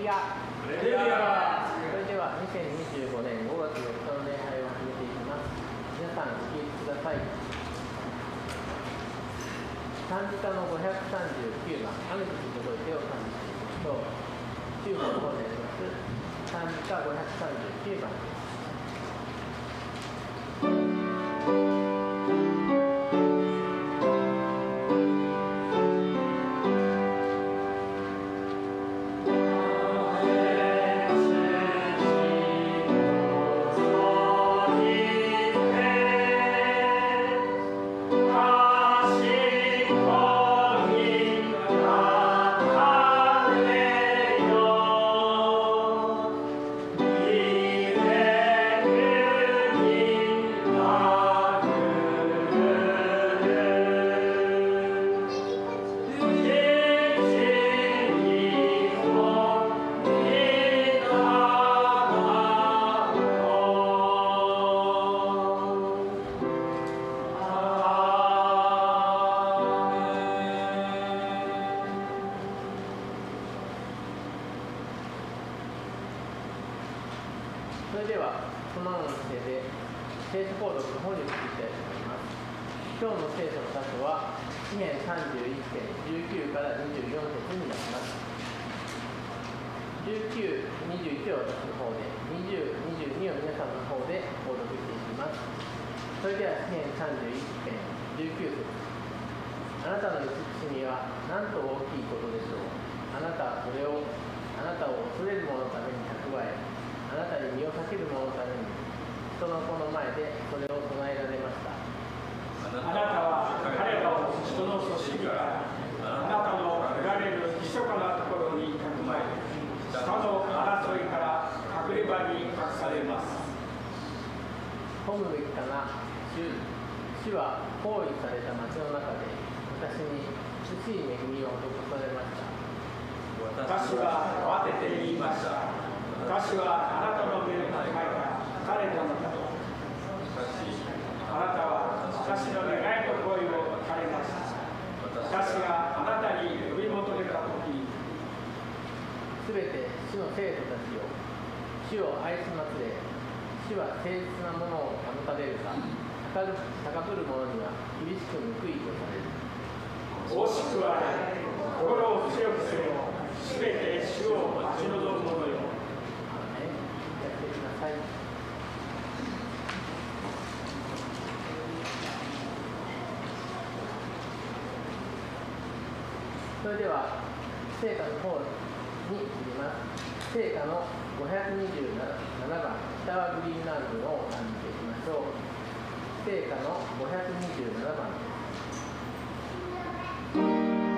ア。それでは2025年5月4日の礼拝を始めていきます。皆さんお聞きください。賛美歌の539番、雨と届いてを賛美していきましょう。9番の方にあります。賛美歌539番です。それでは、そのままの姿勢で聖書講読の方に移りたいと思います。今日の聖書の箇所は、詩編31編19から24節になります。19、21を私の方で、20、22を皆さんの方で講読していきます。それでは、詩編31編19節。あなたの慈しみはなんと大きいことでしょう。あなたはそれを、あなたを恐れる者のために蓄え、あなたに身をかける者のために人の子の前でそれを備えられました。あなたは彼らを人の組織からあなたの得られる密かなところにかくまえ、下の争いから隠れ場に隠されます。褒むべきかな。主は包囲された町の中で私に美しい恵みを施されました。私は慌てて言いました。私はあなたの目の前から彼らのため、あなたは私の願いの声を聞かれました。私があなたに呼び求めたとき、すべて主の生徒たちよ、主を愛しますれ。主は誠実なものを保たれるが、高ぶる者には厳しく報いとされる。惜しくは心を強くせよ。すべて主を待ち望む者よ。それでは聖歌の方に移ります。聖歌の527番、北はグリーンランドを感じていきましょう。聖歌の527番です。「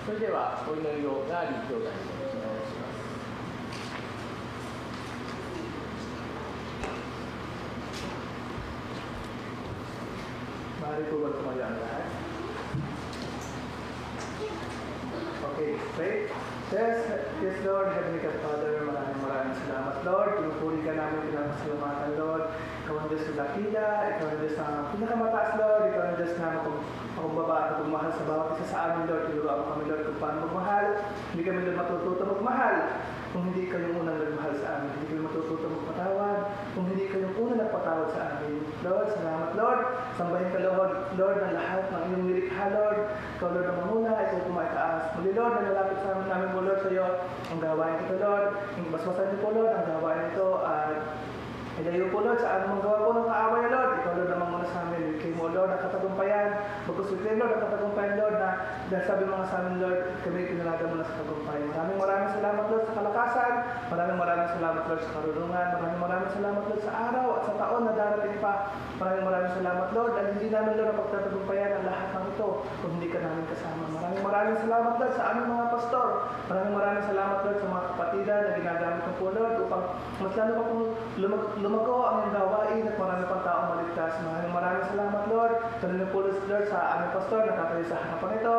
それではお祈りをガーリー兄弟にお願いします。Mari po ba tumayo ang lahat? Okay, pray. Yes, Lord, Heavenly God, Father, maraming salamat, Lord. Pinupuri ka namin, pinakasalamatan, Lord. Ikaw ang Diyos na dakila, ikaw ang Diyos na pinakamataas, Lord. Ikaw ang Diyos na makumbaba at magmahal sa bawat isa sa amin, Lord. Tinuruan mo kami, Lord, kung paano magmahal. Hindi kami, Lord, matututo magmahal kung hindi ikaw yung unang nagmahal sa amin. Hindi kami matututo magpatawad kung hindi ikaw yung unang nagpatawad sa amin. Lord, salamat, Lord. Sambahin ka, Lord, ng lahat ng iyong nilikha, Lord. Ikaw, Lord, ang manguna, ikaw kumataas. Muli, Lord, nalalapit sa namin po, Lord, sa iyo ang gawain ito, Lord. Basbasan niyo po, Lord, ang gawain ito at ilayo po, Lord, sa anumang gawa po ng kaaway, Lord. Ikaw, Lord, namang muna sa amin. Kay mo, Lord, ang katagumpayan. Magkusultin, Lord, ang katagumpayan, Lord, na dahil sabi mga sa amin, Lord, kami pinalada mo na sa katagumpayan. Maraming salamat, Lord, sa kalakasan. Maraming salamat, Lord, sa karunungan. Maraming salamat, Lord, sa araw at sa taon na darating pa. Maraming salamat, Lord, at hindi namin, Lord, ang pagtatagumpayan ang lahat ng ito kung hindi ka namin kasama. Maraming salamat, Lord, sa aming mga pastor. Maraming salamat, Lord, sa mga kapatiran na ginagamit ng po, Lord, upang mas lalo pa kung lumago ang iyong gawain at marami pang taong maligtas. Maraming salamat, Lord. Tanong po, Lord, sa aming pastor na tatayo sa harapan ito,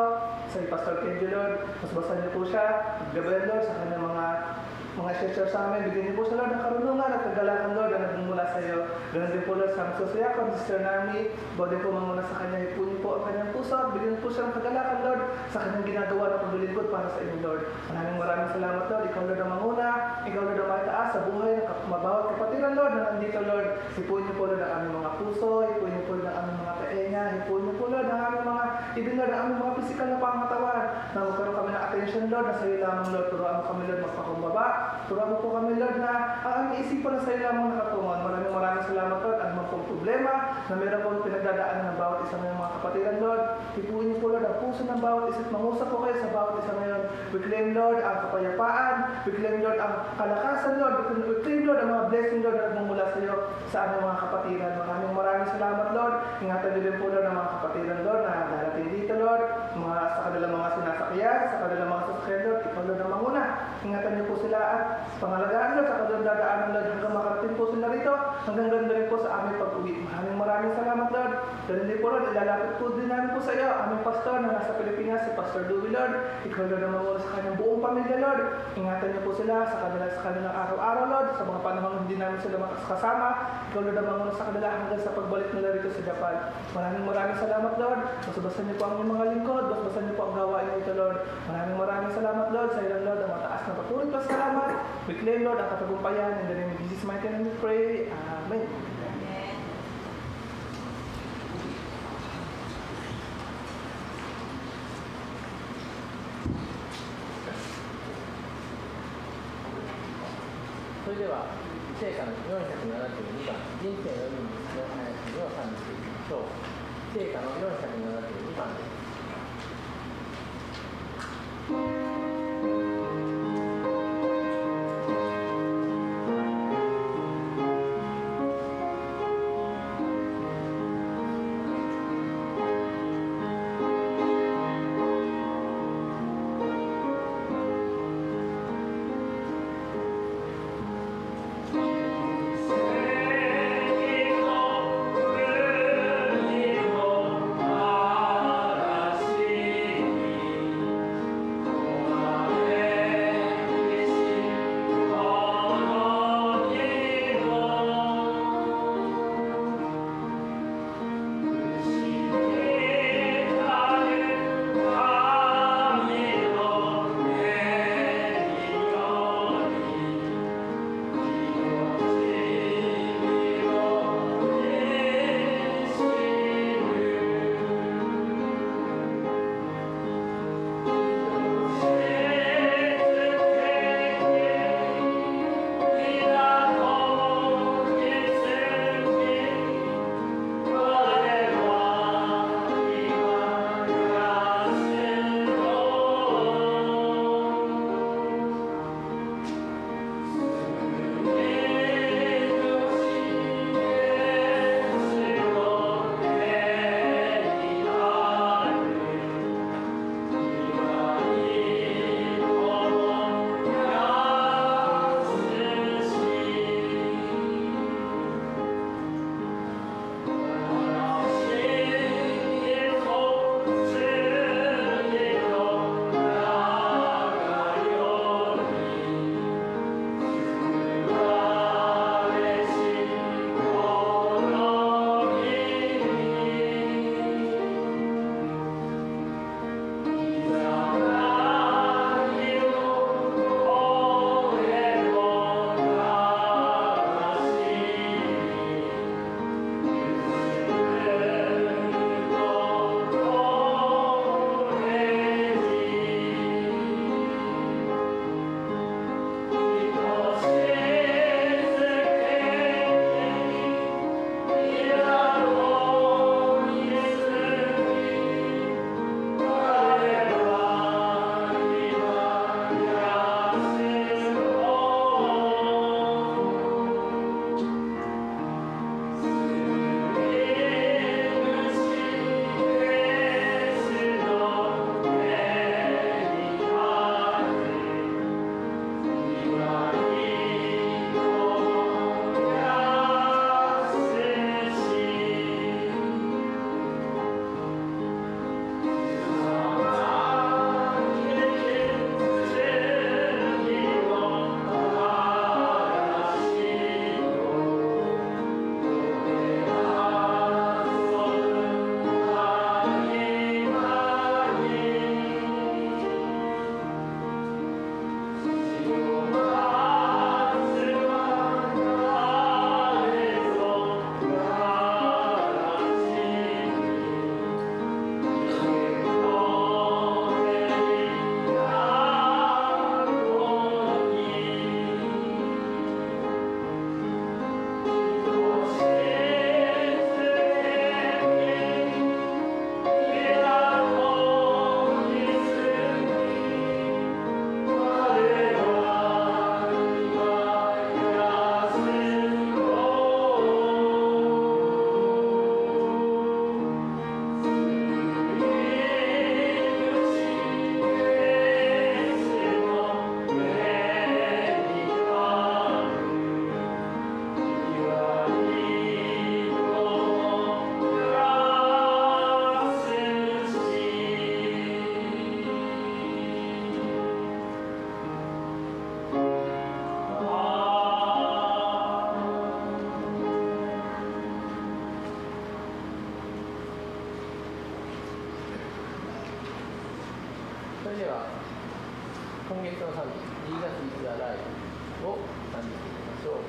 sa Pastor Kenji, Lord. Mas basan niyo po siya, gabayan, Lord, sa kanyang mga share sa amin. Bigyan niyo po sa Lord ng karunungan at kagalakan, Lord, na nagmumula sa iyo. Ganun din po, Lord, sa Susaya ko, Sister Nami. Bawal din po mamuna sa kanya. Hipun niyo po ang kanyang puso. Bigyan po siya ng kagalakan, Lord, sa kanyang ginagawa na paglilingkod para sa inyo, Lord. Maraming salamat, Lord. Ikaw, Lord, ang manguna. Ikaw, Lord, ang maitaas sa buhay ng bawat kapatiran, Lord, na nandito, Lord. Hipun niyo po, Lord, ang aming mga puso. Hipun niyo po, Lord, ang aming mga kaenga. Hipun niyo po, Lord, ang aming mga Lord, ang aming mga physical na pangatawan. Na magkaroon kami ng attention, Lord, na sa iyo lamang, Lord. Turuan mo kami, Lord, magpakumbaba. Turuan mo po kami, Lord, na ang aming isipan na sa iyo lamang nakatungon. Maraming salamat, Lord. Ano man pong problema na meron pong pinagdadaanan ng bawat isa ng mga kapatiran, Lord. Hipuin niyo po, Lord, ang puso ng bawat isa. Mangusap po kayo sa bawat isa ngayon. We claim, Lord, ang kapayapaan. We claim, Lord, ang kalakasan, Lord. We claim, Lord, ang mga blessing, Lord, na nagmumula sa iyo sa aming mga kapatiran. Maraming salamat, Lord. Ingatan niyo din po, Lord, ang mga kapatiran, Lord, na darating dito, Lord. Sa kanilang mga sinasakyan, sa kanilang mga sasakyan, Lord. Ikaw, Lord, ang manguna. Ingatan niyo po sila at pangalagaan, Lord, sa kanilang dadaanan, Lord, hanggang makarating po sila rito, hanggang ganda rin po sa aming pag-uwi. Maraming salamat, Lord. Ganun din po, Lord, ilalapit po din namin po sa iyo, aming pastor na nasa Pilipinas, si Pastor Louie, Lord. Ikaw, Lord, ang manguna sa kanyang buong pamilya, Lord. Ingatan niyo po sila sa kanilang araw-araw, Lord, sa mga panahon hindi namin sila makasama. Ikaw, Lord, ang manguna sa kanila hanggang sa pagbalik nila rito sa Japan. Maraming salamat, Lord. Basabasan niyo po ang mga lingkod, basabasan niyo po ang gawain nito, Lord. Maraming salamat, Lord, sa iyo, Lord, ang mataas na patuloy pa salamat. We claim, Lord, ang katagumpayan. In the name of Jesus, mighty name we pray. Amen.それでは聖歌の472番人生の意味の話を賛美していきましょう。聖歌の472番です。「それでは今月の賛美、Jesus is Alive を賛美していきましょう。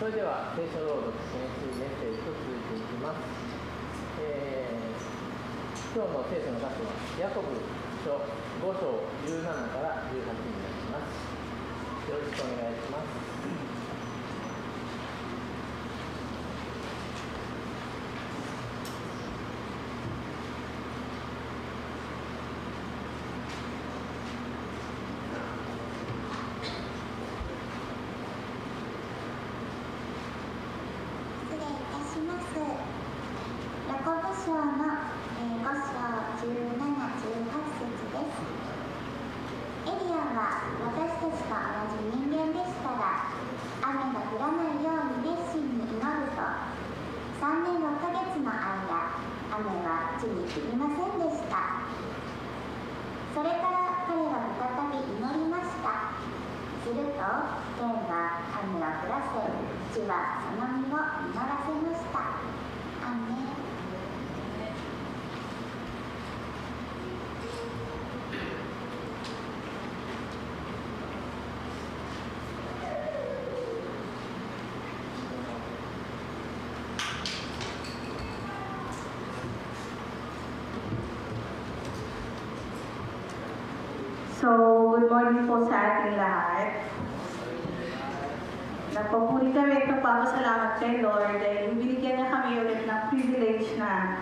それでは聖書朗読先週メッセージと続いていきます。今日の聖書の箇所はヤコブ書5章17から18になります。よろしくお願いします。5章の5章17、18節です。エリアは私たちと同じ人間でしたが、雨が降らないように熱心に祈ると、3年6ヶ月の間、雨は地に降りませんでした。それから彼は再び祈りました。すると、天は雨を降らせ、地はその実を実らせました。アーメン。So, good morning po sa ating lahat. Nagpapuri kami at nagpapasalamat kay Lord dahil binigyan niya kami ulit ng privilege na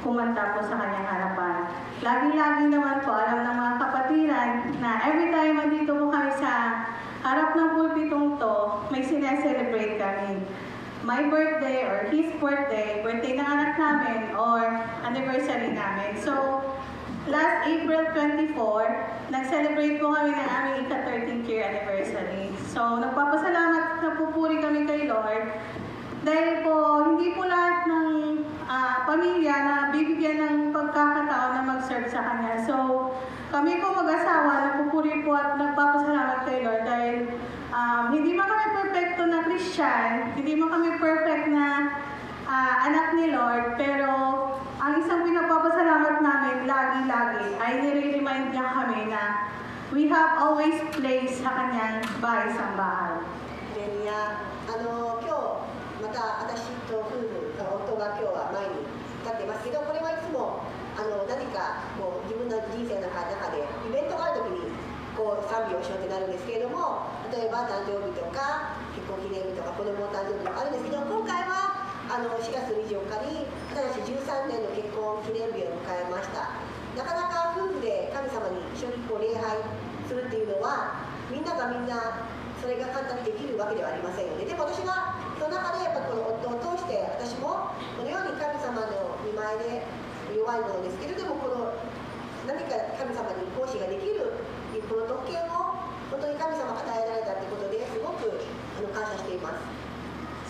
kumanta po sa kanyang harapan. Lagi-lagi naman po alam ng mga kapatiran na every time andito po kami sa harap ng pulpitong to, may sineselebrate kami. My birthday or his birthday ng anak namin, or anniversary namin. So, last April 24, nag-celebrate po kami ng aming ika-13th year anniversary. So, nagpapasalamat na pupuri kami kay Lord. Dahil po, hindi po lahat ng pamilya na bibigyan ng pagkakataon na mag-serve sa Kanya. So, kami po mag-asawa, nagpupuri po at nagpapasalamat kay Lord dahil hindi man kami perfecto na Christian, hindi man kami perfect na anak ni Lord, pero ang isang pinapapasalamat namin lagi-lagi ay nire-remind niya kami na we have always place sa Kanyang bahay-sambahan. また私と夫婦、夫が今日は前に立ってますけど、これはいつも何かこう自分の人生の中でイベントがあるときにこう賛美をしようってなるんですけれども、例えば誕生日とか結婚記念日とか子供の誕生日とかあるんですけど、今回は4月24日に私13年の結婚記念日を迎えました。なかなか夫婦で神様に一緒にこう礼拝するっていうのはみんながみんなそれが簡単にできるわけではありませんよね。でも私はその中でやっぱこの夫を通して私もこのように神様の見舞いで弱いものですけれども、この何か神様に奉仕ができるこの特権を本当に神様が与えられたってことですごく感謝しています。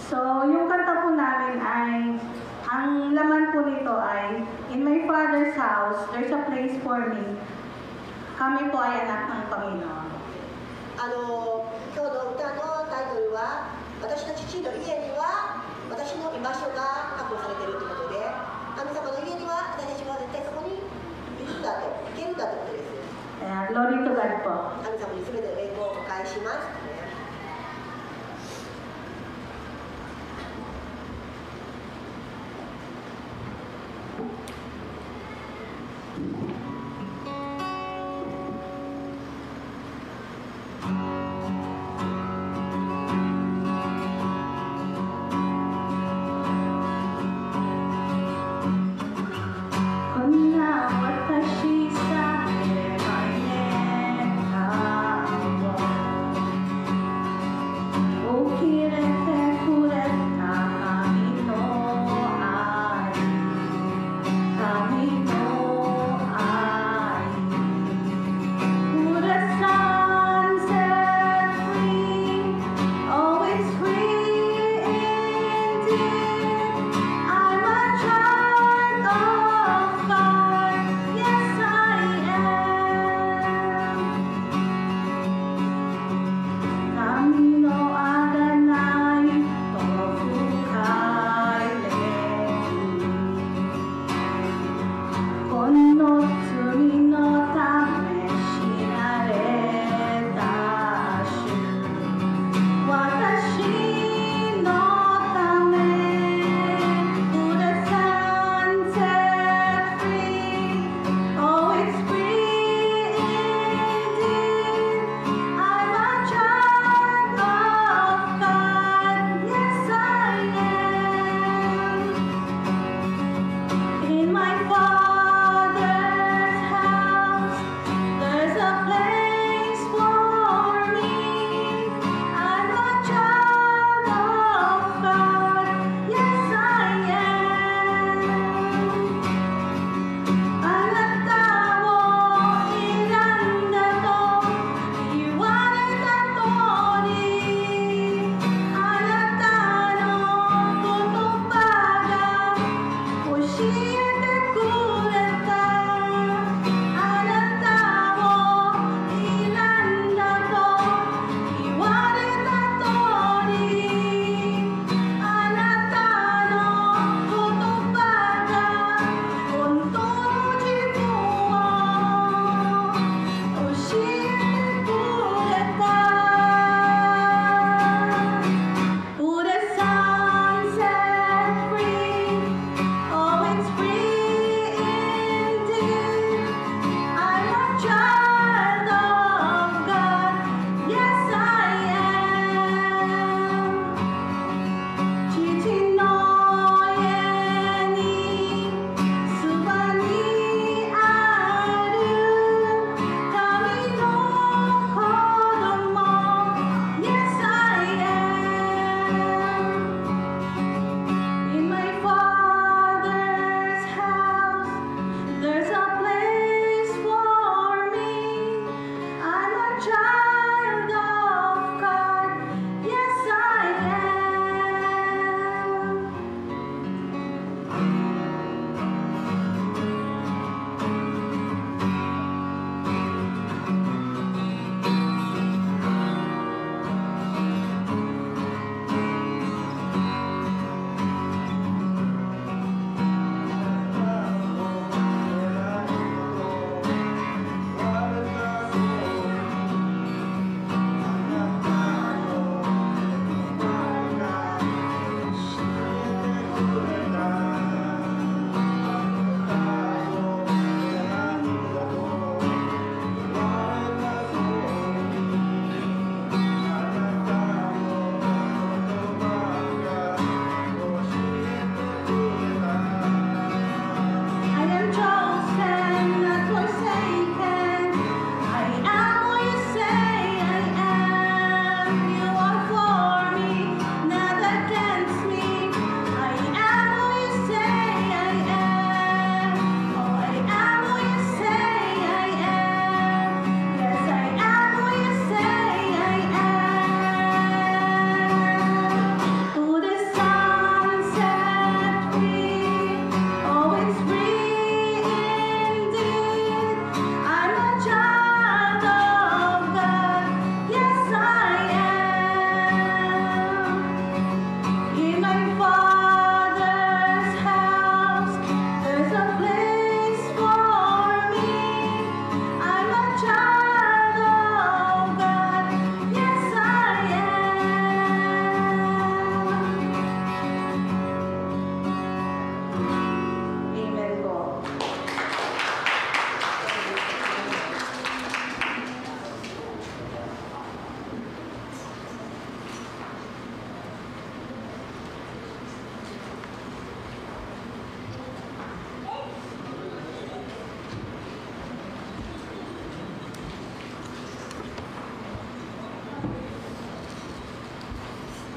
So, yung kanta po namin ay, ang laman po nito ay, In my Father's house, there's a place for me. Kami po ay anak ng Panginoon. 今日の歌のタイトルは私の父の家には私の居場所が確保されているということで、神様の家には私たちは絶対そこにいるんだと、行けるんだということです。Glory to God po. 神様に全ての栄光をお返しします。「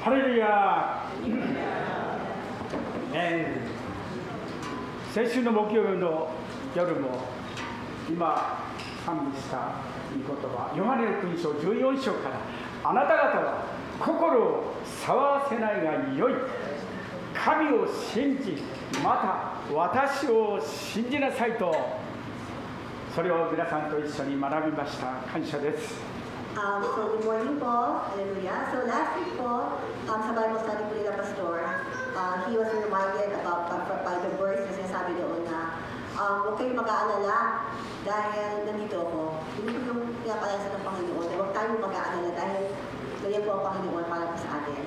ハレルヤ。先週の木曜日の夜も今賛美した御言葉、ヨハネの福音書14章から、あなた方は心を騒がせないがよい、神を信じ、また私を信じなさいと、それを皆さんと一緒に学びました。感謝です。So good morning po, hallelujah. So last week po, sa Bible study po nila Pastor, he was reminded about by the verse na sinasabi doon na huwag kayong mag-aalala dahil nandito ako. Hindi ko yung pinapalasa ng Panginoon. Huwag tayong mag-aalala dahil ganyan po ang Panginoon para po sa atin.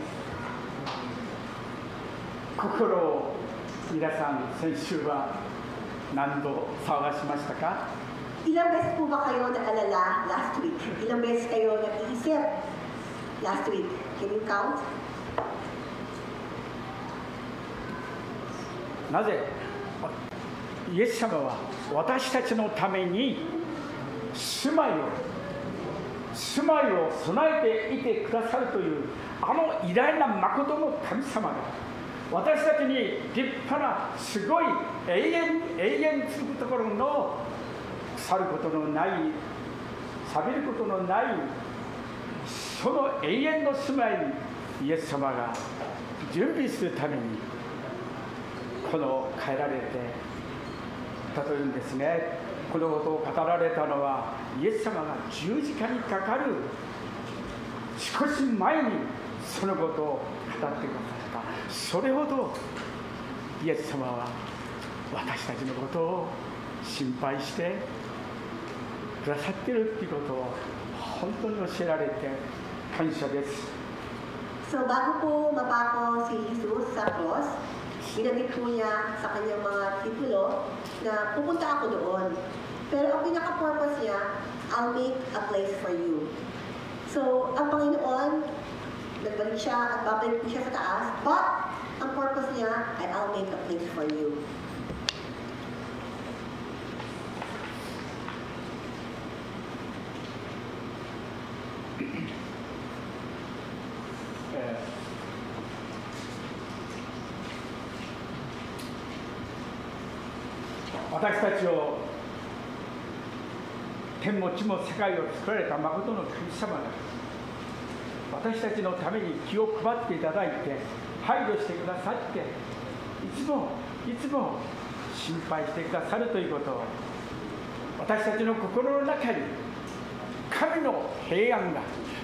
心を皆さん、先週は何度騒がしましたか？ Ilang beses po ba kayo nag-alala last week? Ilang beses kayo nag-iisip last week? Can you count? なぜイエス様は私たちのために住まいを備えていてくださるというあの偉大な誠の神様が私たちに立派なすごい永遠続くところの去ることのない錆びることのないその永遠の住まいにイエス様が準備するためにこの変えられてたというんですね。このことを語られたのはイエス様が十字架にかかる少し前にそのことを語ってくださった。それほどイエス様は私たちのことを心配してくださっているということを本当に教えられて感謝です。 So bago po mapako si Jesus sa cross, ginamit po niya sa kanyang mga titulo na pupunta ako doon. Pero ang pinaka-purpose niya, I'll make a place for you. So ang Panginoon, nagbalik siya at babalik po siya sa taas, but ang purpose niya ay I'll make a place for you.「私たちを天も地も世界を作られた誠の神様が私たちのために気を配っていただいて配慮してくださっていつも心配してくださるということを私たちの心の中に神の平安が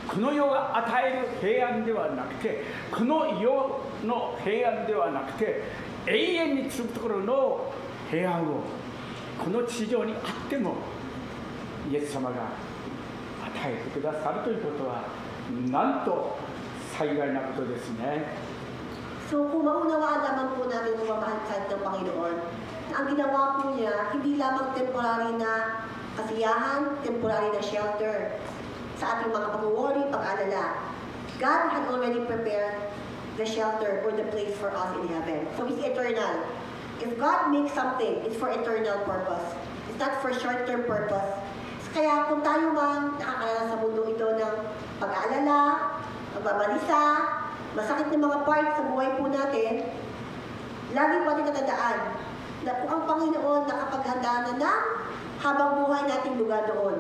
この世が与える平安ではなくてこの世の平安ではなくて永遠に続くところの平安をこの地上にあってもイエス様が与えてくださるということはなんと幸いなことですね。 So kung maunawaan naman po namin ang mamahal kahit ng Panginoon, na ang ginawa po niya, hindi lamang temporary na kasiyahan, temporary na shelter sa ating mga pag-worry, pag-alala. God had already prepared the shelter or the place for us in heaven. So it's eternal. If God makes something, it's for eternal purpose. It's not for short-term purpose. Kaya kung tayo man nakakaranas sa mundo ito ng pag-aalala, pagbabalisa, masakit na mga parts sa buhay po natin, lagi po natin tatandaan na kung ang Panginoon nakapaghanda na ng habang buhay nating lugar doon.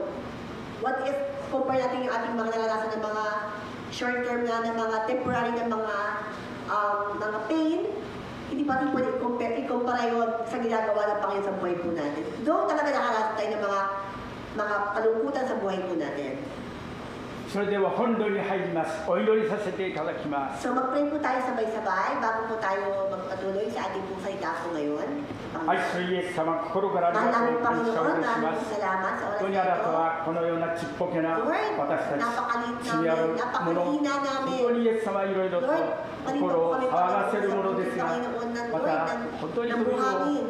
What if, compare natin yung ating mga naranasan ng mga short-term na mga temporary na mga pain, hindi pa rin pwede i-compare yun sa ginagawa ng Panginoon sa buhay po natin. Doon talaga nakarasan tayo ng mga kalungkutan sa buhay po natin. それでは本論に入ります。お祈りさせていただきます。 So mag-pray po tayo sabay-sabay bago po tayo magpatuloy sa ating pong salita po ngayon. 愛するイエス様、心からありがとう感謝をいたします。本当にあなたはこのようなちっぽけな私たち、罪ある者、本当にイエス様いろいろと心を騒がせるものですが、また本当に時々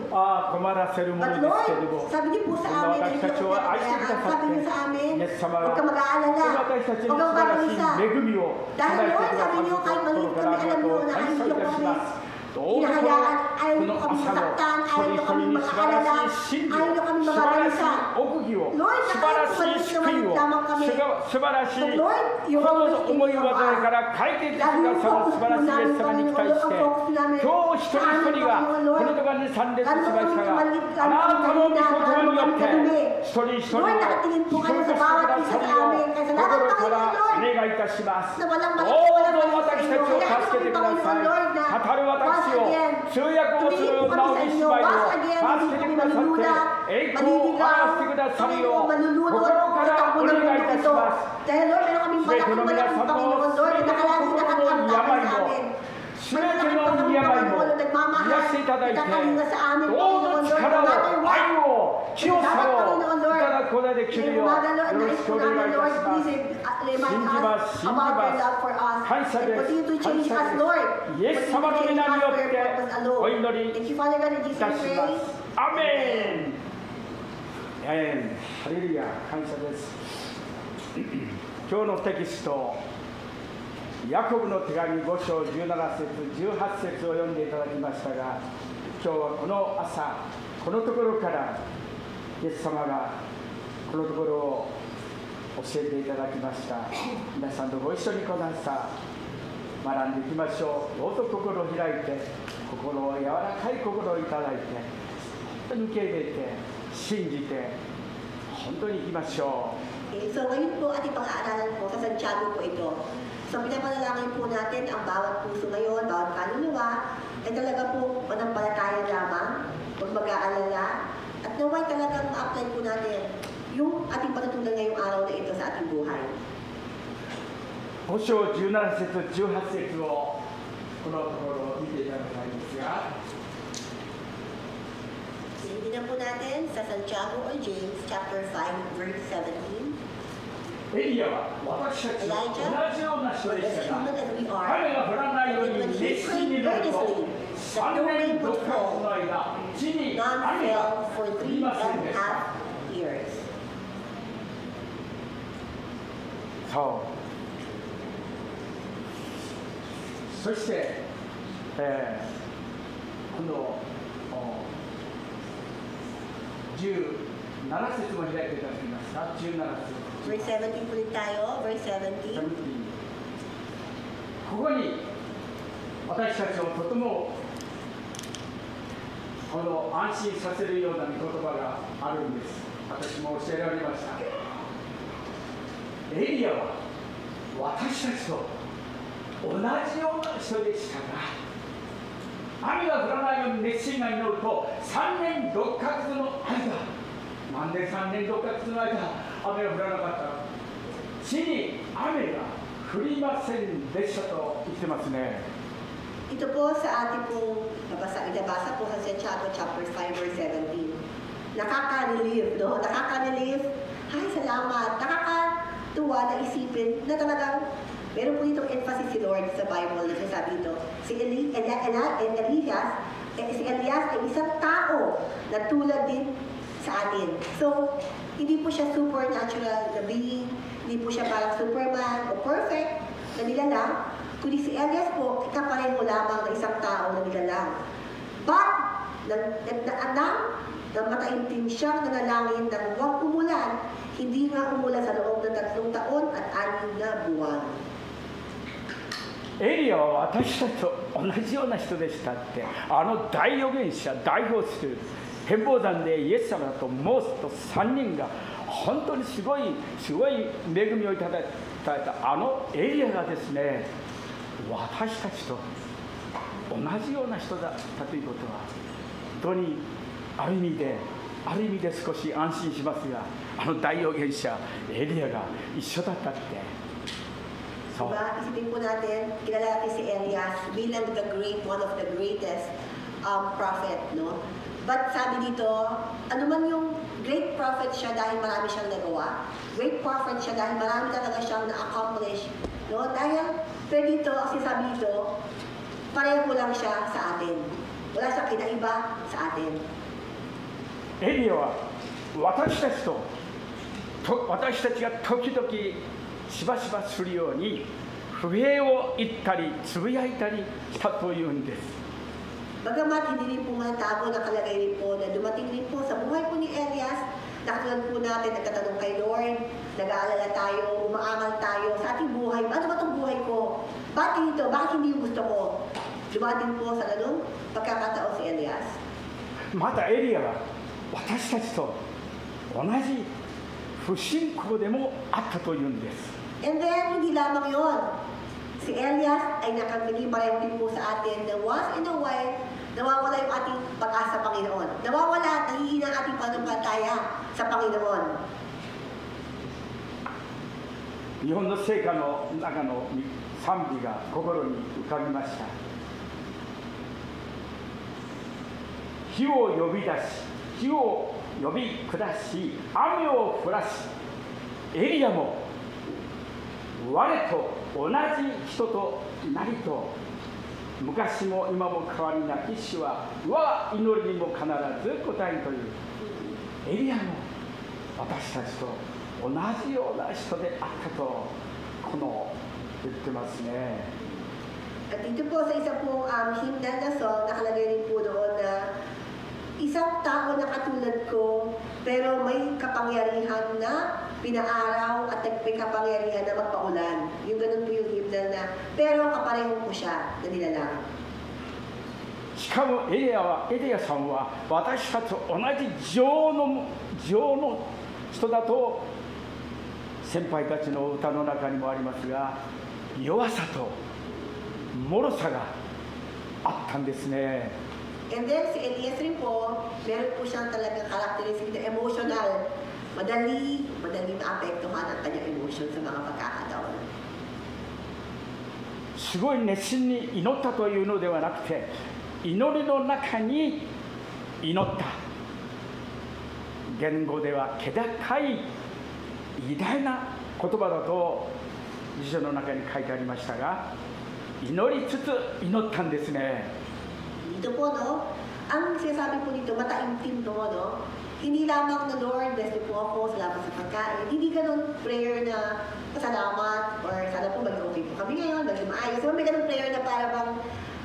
困らせるものですけれども、私たちを愛してくださって、イエス様が私たちに素晴らしい恵みを与えてくださることを心からありがとう感謝いたします。どうぞこの朝の一人一人に素晴らしい真理を、素晴らしい奥義を、素晴らしい救いを、素晴らしいこの思い煩いから解決してくださる素晴らしいイエス様に期待して、今日一人一人がこのところに参列しましたが、あなたの御言葉によって一人一人を祝福してくださるよう心からお願いいたします。どうぞ私たちを助けてください。語る私を、通訳をする直木姉妹を助けてくださって、栄光を表してくださるよう心からお願いいたします。すべての皆さんのすべての心の病も、すべての病も癒していただいて、どうぞ力を、愛を、清さをいただくことができるようよろしくお願いいたします。信じます、信じます。感謝です。感謝です。イエス様の皆によってお祈りいたします。アメン。ハレルヤ、感謝です。今日のテキスト、ヤコブの手紙5章17節18節を読んでいただきましたが、今日はこの朝このところからイエス様がこのところを教えていただきました。皆さんとご一緒にこの朝学んでいきましょう。どうぞ心を開いて、心を柔らかい心をいただいて、本当に受け入れて信じて本当にいきましょう。So ngayon po ating pag-aaralan po sa Santiago po ito. So pinapanalangin po natin ang bawat puso ngayon, bawat kaluluwa, ay talaga po manampalataya lamang, huwag mag-aalala, at naway talagang ma-apply po natin yung ating patutunan ngayong araw na ito sa ating buhay. 5章17節18節をこのところ見ていただきたいんですが、Tingnan po natin sa Santiago or James chapter 5 verse 17. エリアは私たちと同じような人でしたが、雨が降らないように熱心になると3年6ヶ月の間、地に雨が降りませんでした。そう。そして、今度17節も開いていただきますか。17節。Verse 17 po rin tayo. Verse 17. ここに私たちをとてもこの安心させるような御言葉があるんです。私も教えられました。エリアは私たちと同じような人でしたが、雨が降らないように熱心が祈ると3年6ヶ月の間、なんで3年6ヶ月の間雨が降らなかった。地に雨が降りませんでしたと言ってますね。Ito po sa ating pong ibabasa po sa Santiago chapter 5 verse 17. Nakaka-relieve, no? Nakaka-relieve. Ay, salamat. Nakakatuwa na isipin na talagang meron po ditong emphasis si Lord sa Bible na sinasabi ito. Si Elias ay isang tao na tulad din sa atin. So, hindi po siya supernatural na being, hindi po siya parang Superman o perfect na nilalang, kundi si Elias po, kapareho lamang na isang tao na nilalang. But, mataimtim siyang nanalangin na huwag umulan, hindi nga umulan sa loob ng 3 taon at 6 na buwan. エリアは私たちと同じような人でしたって、あの大預言者代表する変貌山でイエス様とモーセと3人が本当にすごい恵みをいただいたあのエリアがですね、私たちと同じような人だったということは本当にある意味で少し安心しますが、あの大預言者エリアが一緒だったって。Diba? Isipin po natin, kilala natin si Elias bilang one of the greatest prophet, no? But sabi dito, ano man yung great prophet siya dahil marami siyang nagawa, great prophet siya dahil marami talaga siyang na-accomplish, no? Dahil, pero dito, ang sinasabi dito, pareho lang siya sa atin. Wala siyang kinaiba sa atin. エリアは私たちが時々しばしばするように不平を言ったりつぶやいたりしたというんです。Bagamat hindi rin po manatago, nakalagay rin po na dumating rin po sa buhay po ni Elias, nakatulad po natin, nagtatanong kay Lord, nag-aalala tayo, umaangal tayo sa ating buhay. Ano ba itong buhay ko? Bakit ito? Bakit hindi yung gusto ko? Dumating po sa ganun pagkakataon si Elias. またエリアは私たちと同じ不信仰でもあったというんです。 And then, hindi lamang yon. Si Elias ay nakabili pareho din po sa atin na once in a while, nawawala yung ating pag-asa sa Panginoon. Nawawala at nahihina ang ating pananampalataya sa Panginoon. 日本の聖歌の中の賛美が心に浮かびました。火を呼び出し、火を呼び下し、雨を降らし、エリアも我と同じ人となりと、昔も今も変わりなき主は我祈りにも必ず答えるという、エリアも私たちと同じような人であったと言ってますね。 At ito po sa isa pong hymnal na song, nakalagay rin po doon na isang tao na katulad ko, pero may kapangyarihan na pinaaraw at may kapangyarihan na magpaulan. Yung ganun po yung hymnal na, pero kapareho po siya na nilalang. しかもエリアさんは私たちと同じ情の人だと先輩たちの歌の中にもありますが、弱さと脆さがあったんですね。 And then si Elias rin po, meron po siyang talagang characteristic na emotional. Madali maapektuhan ang kanyang emotion sa mga pagkakataon. すごい熱心に祈ったというのではなくて、祈りの中に祈った。言語では気高い偉大な言葉だと辞書の中に書いてありましたが、祈りつつ祈ったんですね。 Dito po, no? Ang sinasabi po dito, mataimtim to, no? Hindi lamang na Lord, bless niyo po ako, salamat sa pagkain. Hindi ganun prayer na pasalamat or sana po maging okay po kami ngayon, maging maayos. So, may ganun prayer na para bang,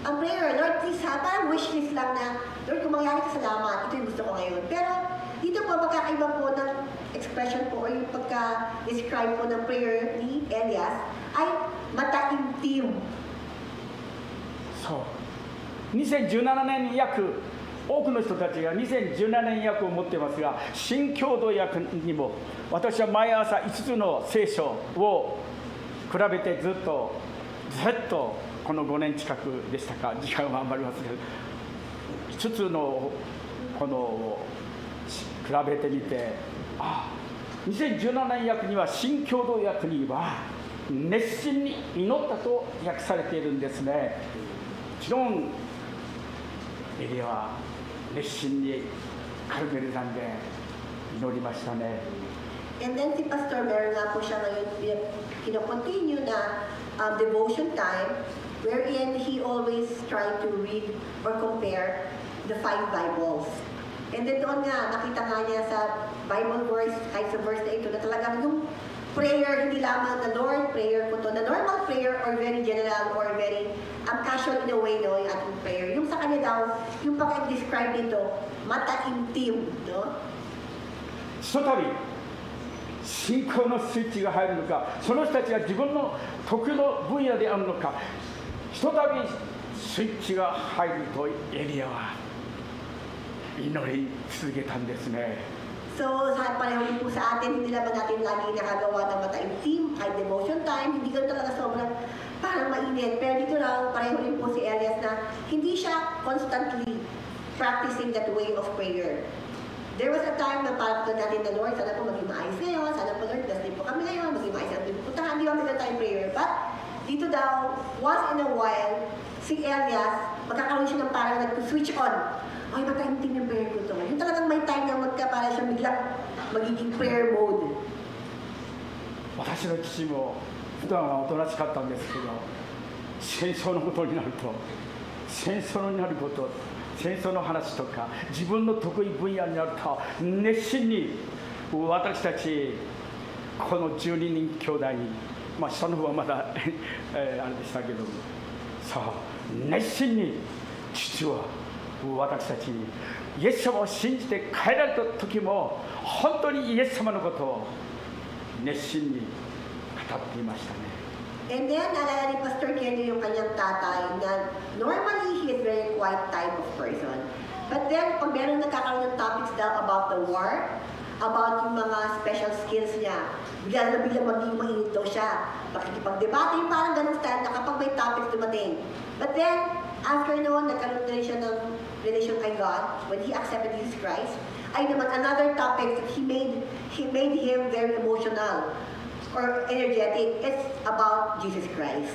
ang prayer, Lord, please ha, parang wish list lang na, Lord, kung mangyari ka salamat, ito yung gusto ko ngayon. Pero dito po, magkakaiba po ng expression po or yung pagka-describe po ng prayer ni Elias ay mataimtim. So, 2017年に多くの人たちが2017年訳を持っていますが、新共同訳にも私は毎朝5つの聖書を比べてずっとこの5年近くでしたか、時間はあんまり忘れる5つのこのを比べてみて、2017年訳には新共同訳には熱心に祈ったと訳されているんですね。もちろんエリアは熱心にカルメル山で祈りましたね。 And then si Pastor, meron nga po siya ngayon kino-continue na devotion time wherein he always tried to read or compare the 5 Bibles. And then doon nga, nakita nga niya sa Bible verse, kahit sa verse na ito, na talagang yung prayer, hindi lamang na Lord, prayer ko to, na normal prayer or very general or very casual in a way, no, yung ating prayer. Yung sa kanya daw, yung pag-describe nito, mataimtim, no? ひとたび信仰のスイッチが入るのか、その人たちが自分の得意の分野であるのか、ひとたびスイッチが入るとエリアは祈り続けたんですね。 So, sa pareho din po sa atin, hindi naman natin lagi nakagawa ng mataimtim, kahit devotion time, hindi ganun talaga sobrang parang mainit. Pero dito lang, pareho din po si Elias na hindi siya constantly practicing that way of prayer. There was a time na parang ito natin na Lord, sana po maging maayos ngayon, sana po Lord, bless din po kami ngayon, maging maayos ang pupuntahan, hindi kami tayo prayer. But dito daw, once in a while, si Elias, magkakaroon siya ng parang nag-switch on. Ay, mataimtim yung prayer ko ito. Yung talagang may time na para siya biglang magiging prayer mode. 私の父も普段はおとなしかったんですけど、戦争のことになると、戦争になること、戦争の話とか自分の得意分野になると熱心に私たちこの12人兄弟に、下の方はまだあれでしたけども、さあ熱心に父は私たちイエス様を信じて帰られた時も本当にイエス様のことを熱心に語っていましたね。 And then, naalala ni Pastor Kenny yung kanyang tatay na normally he is very quiet type of person. But then, pag meron nagkakaroon ng topics daw about the war, about yung mga special skills niya, bigla maging mainit daw siya. Pakikipag-debate, yung parang ganun style na kapag may topics dumating. But then, after noon, nagkaroon na rin siya ng relation kay God when he accepted Jesus Christ. Ay naman, another topic that he made him very emotional or energetic. It's about Jesus Christ.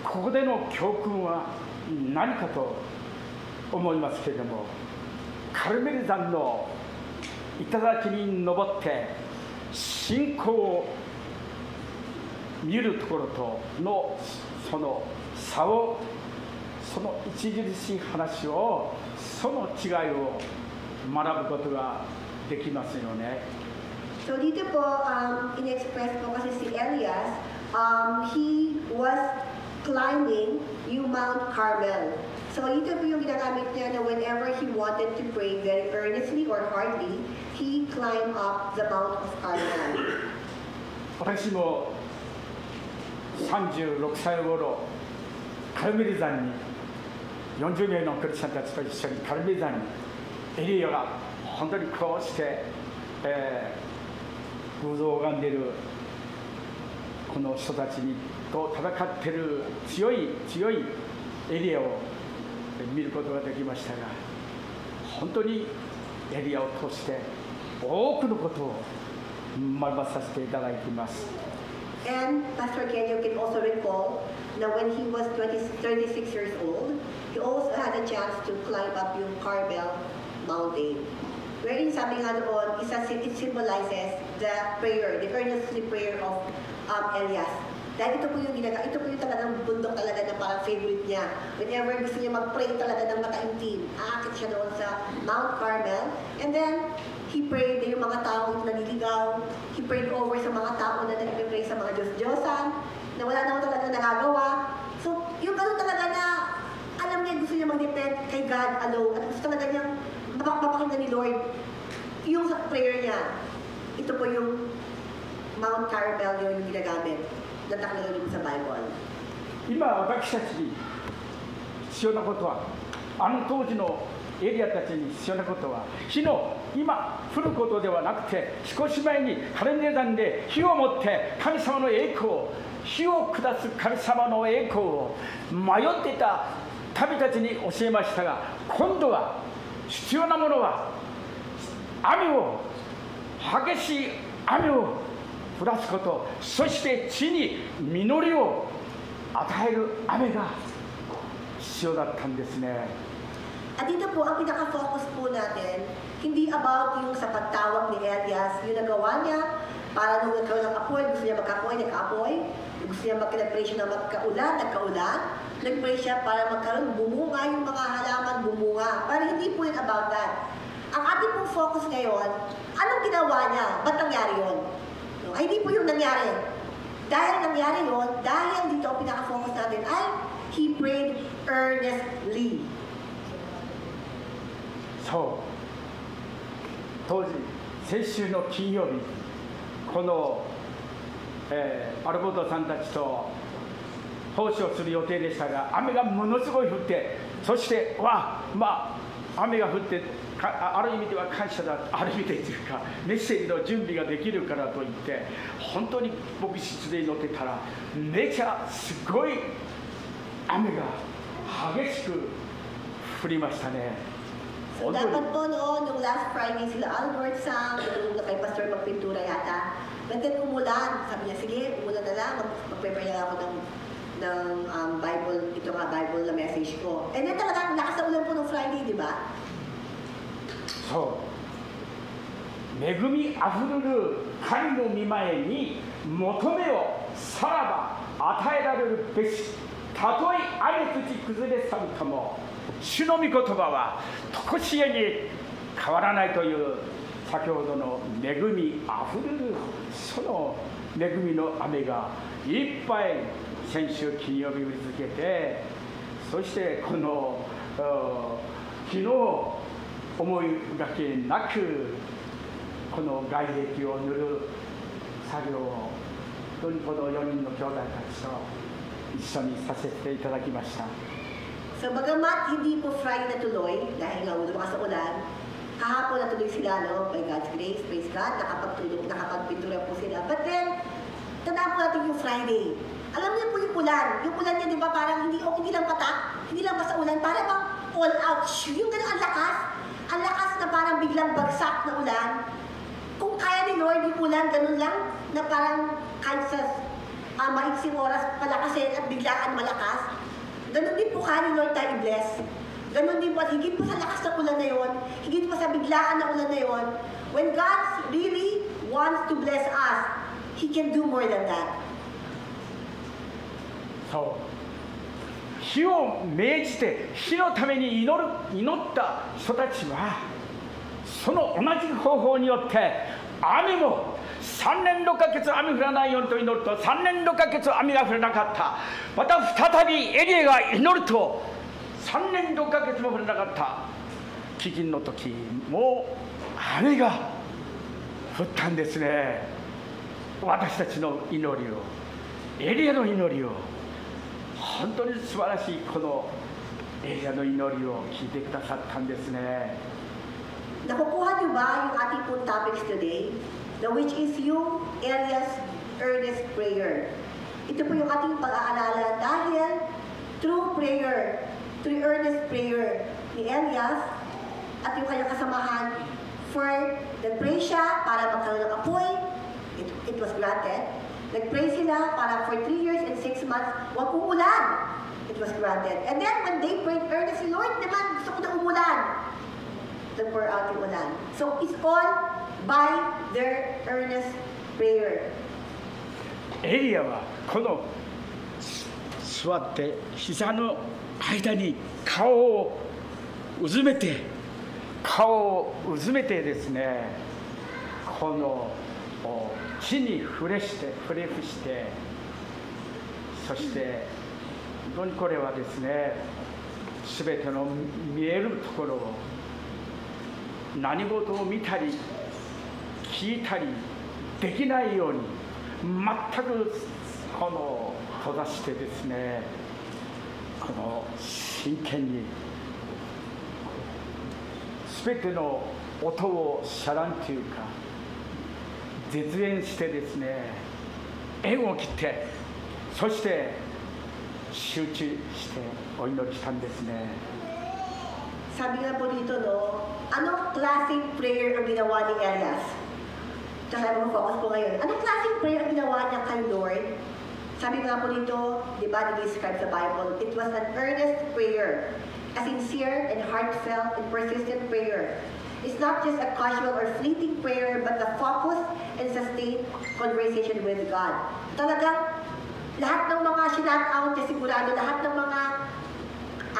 ここでの教訓は何かと思いますけれども、カルメル山の頂に登って信仰を見るところとのその差を、その著しい話を、その違いを学ぶことができますよね。So dito po, in-express po kasi si Elias, he was climbing yung Mount Carmel. So ito po yung ginagamit niya na whenever he wanted to pray very earnestly or hardly, he climbed up the Mount of Carmel. 私も36歳頃、カルメル山に40名のクリスチャンたちと一緒にカルメル山にエリアが本当にこうして、偶像を拝んでいるこの人たちと戦っている強いエリアを見ることができましたが、本当にエリアを通して多くのことを学ばさせていただいています。 And Pastor Ken, you can also recall that when he was 36 years old, he also had a chance to climb up yung Carmel mountain. Wherein sabi nga doon, it symbolizes the prayer, the earnestly prayer of Elias. Dahil ito po yung talagang bundok talaga na parang favorite niya. Whenever gusto niya mag-pray talaga ng mataimtim, aakit siya doon sa Mount Carmel. And then, he prayed yung mga tao naliligaw. He prayed over sa mga tao na nag-pray sa mga Diyos-Diyosan, na wala naman talaga nagagawa. So, yung ganun talaga na, alam niya gusto niya mag-depend kay God alone. At gusto talaga niyang mapakinggan ni Lord yung sa prayer niya. Ito po yung Mount Carmel yung ginagamit. 今私たちに必要なことは、あの当時のエリアたちに必要なことは、火の今降ることではなくて、少し前にカルメル山で火を持って神様の栄光を、火を下す神様の栄光を迷っていた民たちに教えましたが、今度は必要なものは雨を、激しい雨を降らすこと、そして地に実りを与える雨が必要だったんですね。 At dito po, ang pinaka-focus po natin, hindi about yung sa pagtawag ni Elias, yung nagawa niya, para nung nagkaroon ng apoy, gusto niya magka-apoy, nagka-apoy, gusto niya nag-pray siya na magka-ulan, nagka-ulan, nag-pray siya para magkaroon, bumunga yung mga halaman, bumunga. Para hindi po yun about that. Ang ating pong focus ngayon, anong ginawa niya? Ba't nangyari yun? Ay, hindi po yung nangyari. Dahil nangyari yun, dahil dito ang pinaka-focus natin ay he prayed earnestly. そう、当時先週の金曜日、この、アルボートさんたちと奉仕をする予定でしたが、雨がものすごい降って、そして雨が降ってある意味では感謝だ、ある意味でというかメッセージの準備ができるからといって、本当に牧師で乗ってたらめちゃすごい雨が激しく降りましたね。 So, dapat po noon, nung last Friday sila Albert Sam, nung kay Pastor magpintura yata, but then umulan. Sabi niya, sige, umulan na lang, mag-prepare na ako ng Bible, ito nga Bible na message ko. And then talagang lakas na ulan po nung Friday, di ba? そう、恵みあふれる神の御前に求めをさらば与えられるべし、たとえ雨土崩れ去るとも、主の御言葉は常しえに変わらないという先ほどの恵みあふれるその恵みの雨がいっぱい先週金曜日降り続けて、そしてこの昨日思いがけなくこの外壁を塗る作業を本当にこの4人の兄弟たちと一緒にさせていただきました。 So bagamat hindi po Friday natuloy dahil nga lumakas sa ulan, kahapon natuloy sila, no? By God's grace, praise God, nakapagpintura po sila. But then, tandaan po natin yung Friday. Alam niyo po yung ulan niya, di ba, parang hindi lang patak, hindi lang basta ulan, parang bang all out, yung gano'n ang lakas na parang biglang bagsak na ulan. Kung kaya ni Lord yung ulan, gano'n lang, na parang kahit sa maiksing oras palakasin at biglaan malakas, ganun din po kaya ni Lord tayo i-bless. Ganun din po, at higit po sa lakas ng ulan na yon, higit po sa biglaan na ulan na yon, when God really wants to bless us, He can do more than that. そう火を命じて火のために祈った人たちはその同じ方法によって雨も3年6ヶ月雨降らないようにと祈ると3年6ヶ月雨が降らなかった。また再びエリアが祈ると3年6ヶ月も降らなかった。飢饉の時も雨が降ったんですね。私たちの祈りを、エリアの祈りを、本当に素晴らしいこのエリアの祈りを聞いてくださったんですね。Nakukuha niyo ba yung ating pong topics today? Which is yung Elias earnest prayer. Ito po yung ating pag-aalala dahil through prayer, through earnest prayer ni Elias at yung kanyang kasamahan for nag-pray siya para magkaroon ng apoy, it was granted. Nag-pray sila para for 3 years and 6 months, wag umulan. It was granted. And then when they prayed earnestly, Lord naman, gusto ko na umulan. Nag-pour out yung ulan. So it's all by their earnest prayer. エリアはこの座って膝の間に顔をうずめてですね、この地に触れ伏して、そして本当にこれはですね、すべての見えるところを何事を見たり聞いたりできないように全くこの閉ざしてですね、この真剣に全ての音を遮断というか絶縁してですね、縁を切って、そして集中してお祈りしたんですね。Sabi nga po dito, no, anong klaseng prayer ang ginawa ni Elias? Tsaka mag-focus po ngayon. Anong klaseng prayer ang ginawa niya kay Lord? Sabi nga po dito, di ba, describe sa Bible, it was an earnest prayer, a sincere and heartfelt and persistent prayer. It's not just a casual or fleeting prayer, but a focused and sustained conversation with God. Talagang lahat ng mga sinat-out niya, sigurado lahat ng mga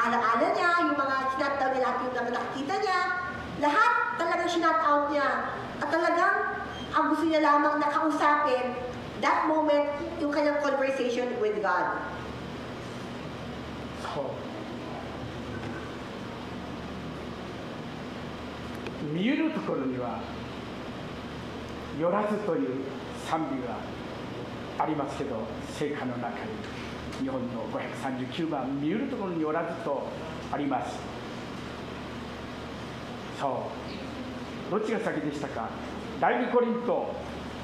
ala-ala niya, yung mga sinat-out niya, lahat yung nakikita niya, lahat talagang sinat-out niya. At talagang ang gusto niya lamang nakausapin, that moment, yung kanyang conversation with God. So, 見えるところには「よらず」という賛美がありますけど、聖歌の中に日本の539番「見えるところによらず」とあります。そう、どっちが先でしたか？第2コリント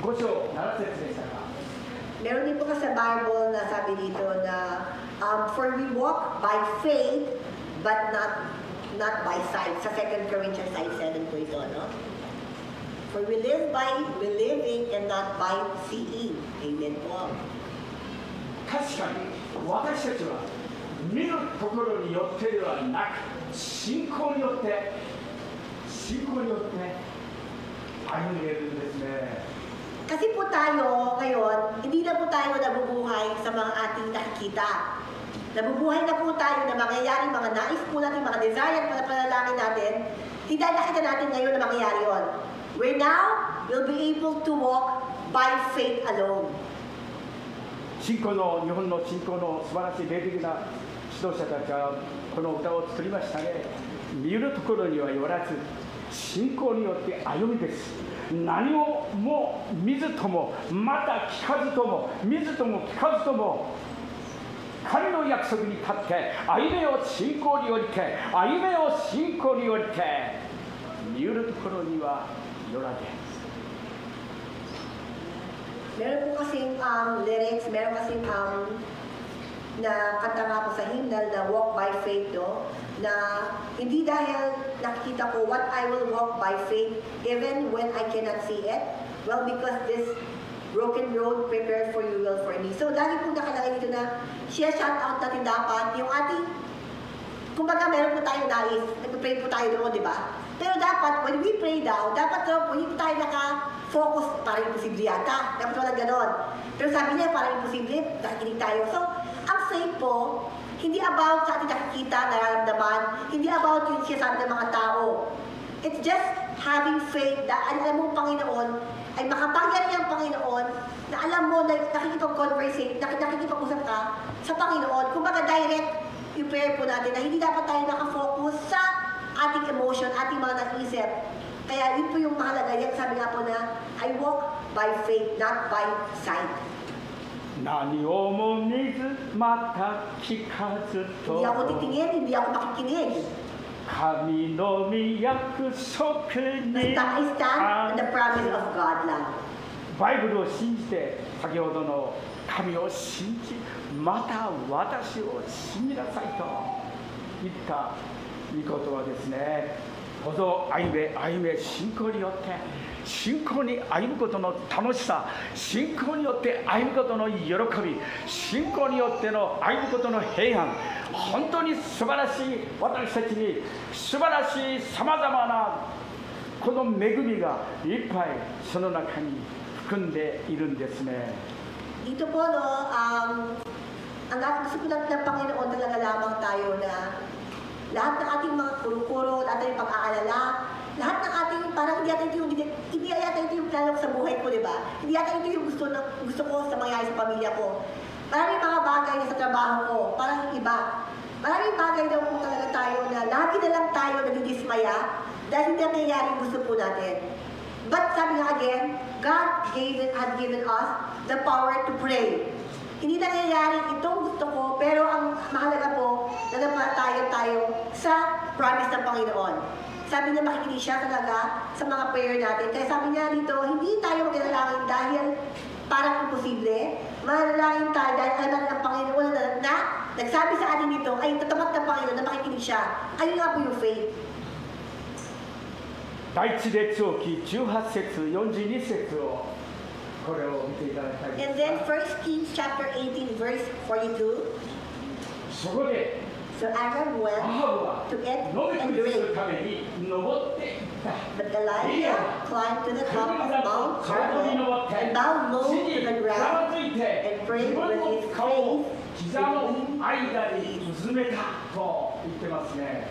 5章7節でしたか？ Meron din po ka sa Bible na sabi dito na for we walk by faith but not by sight. Sa 2 Corinthians 5:7 po ito, no? For we live by believing and not by seeing. Amen po. 確かに私たちは見るところによってではなく、信仰によって歩んでいるんですね。 Kasi po tayo ngayon, hindi na po tayo nabubuhay sa mga ating nakikita. Nabubuhay na po tayo na mangyayari, mga nais po natin, mga desire, mga panalangin natin. Hindi nakita natin ngayon na mangyayari yun. Where now, we'll be able to walk by faith alone. 信仰の日本の信仰の素晴らしい霊的な指導者たちはこの歌を作りましたね。見るところにはよらず、信仰によって歩みです。何をも見ずとも、また聞かずとも、見ずとも聞かずとも、神の約束に立って歩めよ信仰によりて、歩めよ信仰によりて、見るところにはよらず。Meron po kasing lyrics, meron kasing na kanta nga po sa hymnal na walk by faith, no? Na hindi dahil nakikita ko what I will walk by faith even when I cannot see it. Well, because this broken road prepared for you will for me. So, lagi po nakalagay dito na siya shout out natin dapat yung ating, kumbaga meron po tayong nais, nagpipray po tayo doon, di ba? Pero dapat, when we pray daw, dapat daw po, hindi tayo naka-focus, parang imposible yata. Dapat walang ganon. Pero sabi niya, parang imposible, nakikinig tayo. So, ang faith po, hindi about sa ating nakikita, nararamdaman, hindi about yung sinasabi ng mga tao. It's just having faith na alam mo Panginoon, ay makapangyarihan ang Panginoon, na alam mo na nakikipag-conversate, nakikipag-usap ka sa Panginoon. Kumbaga direct yung prayer po natin na hindi dapat tayo nakafocus sa ating emotion, ating mga naisip. Kaya yun po yung mahalaga. Yan sabi nga po na, I walk by faith, not by sight. 何をも見ずまた聞かずと Hindi ako titingin, hindi ako makikinig. 神の御約束に Basta I stand on the promise of God lang. バイブルを信じて、先ほどの神を信じ、また私を信じなさいと言った御言葉ですね。どうぞ歩め信仰によって、信仰に歩むことの楽しさ、信仰によって歩むことの喜び、信仰によっての歩むことの平安、本当に素晴らしい、私たちに素晴らしいさまざまなこの恵みがいっぱいその中に含んでいるんですね。Dito po, no, ang gusto ko lang ng Panginoon talaga lamang tayo na lahat ng ating mga kuro-kuro, lahat ng pag-aalala, lahat ng ating parang hindi yata ito yung plano sa buhay ko, di ba? Hindi yata ito yung gusto ko sa mangyayari sa pamilya ko. Maraming mga bagay na sa trabaho ko, parang iba. Maraming bagay daw po talaga tayo na lagi na lang tayo nadidismaya dahil hindi nangyayari yung gusto po natin. But sabi nga again, God has given us the power to pray. Hindi nangyayari itong gusto ko, pero ang mahalaga po, nanapatayo tayo sa promise ng Panginoon. Sabi niya makikinig siya talaga sa mga prayer natin. Kaya sabi niya dito, hindi tayo magdalangin dahil parang imposible. Manalangin tayo dahil alam ng Panginoon na nagsabi sa atin dito ay tatapat ng Panginoon na makikinig siya. Ayun nga po yung faith. 第一列王記18節42節をこれを見ていただきたいんですが、 And then 1 Kings chapter 18 verse 42. そこで So Aaron ア went ハブは to eat 飲 and み食いする drink. ために登っていった。 But Elijah climbed to the top of Mount 川に登 Carmel って and bowed low 地 to に the ざ ground わついて and 自 prayed 分 with の his 顔を face 膝の間にうずめたと言ってますね。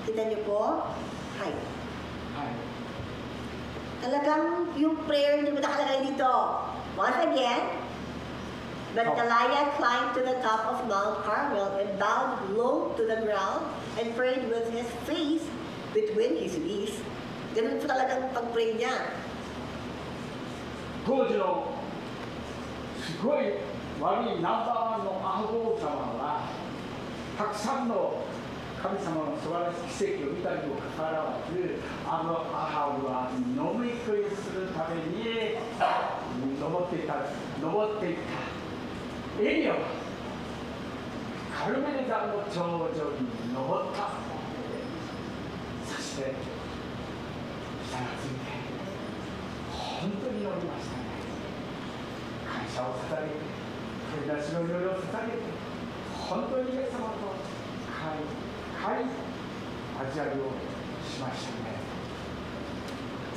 Kita niyo po? Hi. はい。 Talagang yung prayer niyo nakalagay dito. Once again, but Elijah climbed to the top of Mount Carmel and bowed low to the ground and prayed with his face between his knees. Ganun po talagang pag-pray niya. 当時のすごい悪いナンバーワンのアハブ王様はたくさんの神様の素晴らしい奇跡を見たにもかかわらず、アハブは飲み食いするために登っていった。エリアはカルメル山の頂上に登った。そして下がついて本当に乗りましたね。感謝を捧げて、取り出しの祈りを捧げて、本当にイエス様と交わりをしましたね。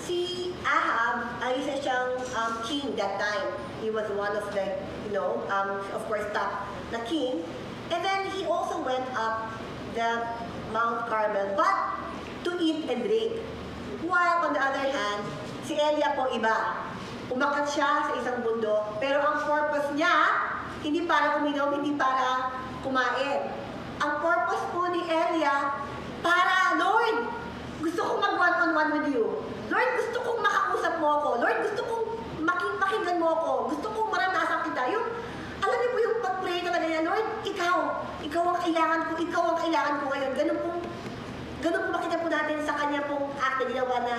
Si Ahab ay isa siyang king that time. He was one of the, of course, top na king. And then he also went up the Mount Carmel, but to eat and drink. While on the other hand, si Elia po iba. Umakyat siya sa isang bundok, pero ang purpose niya, hindi para uminom, hindi para kumain. Ang purpose po ni Elia, para, Lord, gusto kong mag one-on-one with you. Lord, gusto kong makausap mo ako. Lord, gusto kong pakinggan mo ako. Gusto kong maranasan kita. Yung, alam niyo po yung pag-pray na kanina, Lord, ikaw ang kailangan ko ngayon. Ganun po makita po natin sa kanya pong act na ginawa na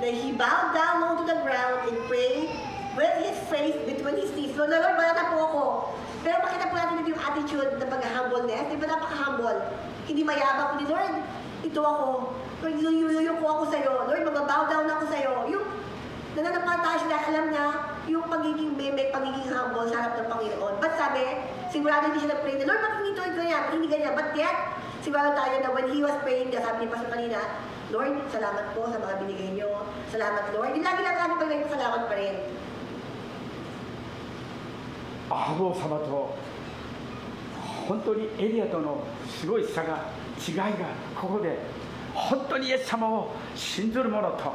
he bowed down low to the ground and prayed with his face between his knees. Lord, wala na po ako. Pero makita po natin yung attitude na pag-humbleness. Di ba napaka-humble? Hindi mayabang po ni Lord. Ito ako. Lord, yuyuko ako sa'yo. Lord, mag-bow down ako sa'yo. Yung nananampalataya siya dahil alam niya yung pagiging humble sa harap ng Panginoon. But sabi, sigurado hindi siya na-pray na, Lord, bakit hindi ganyan? But yet, sigurado tayo na when he was praying, sabi ni Pastor kanina, Lord, salamat po sa mga binigay niyo. Salamat, Lord. Yung lagi lang natin pag salamat pa rin. アハボ様と本当にエリアとのすごい差が違いがここで本当にイエス様を信ずる者と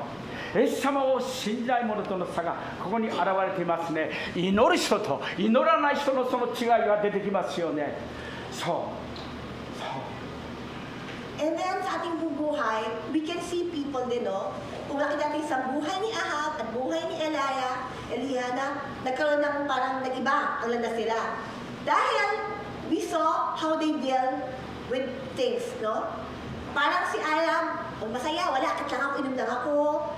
イエス様を信じない者との差がここに現れていますね。祈る人と祈らない人のその違いが出てきますよね。そう。 And then sa ating bubuhay, we can see people din, no? Kung nakita natin sa buhay ni Ahab at buhay ni Elia na nagkaroon ng parang nag-iba ang landas nila. Dahil we saw how they deal with things, no? Parang si Ahab, kung masaya, wala, kahit lang ako, inom lang ako,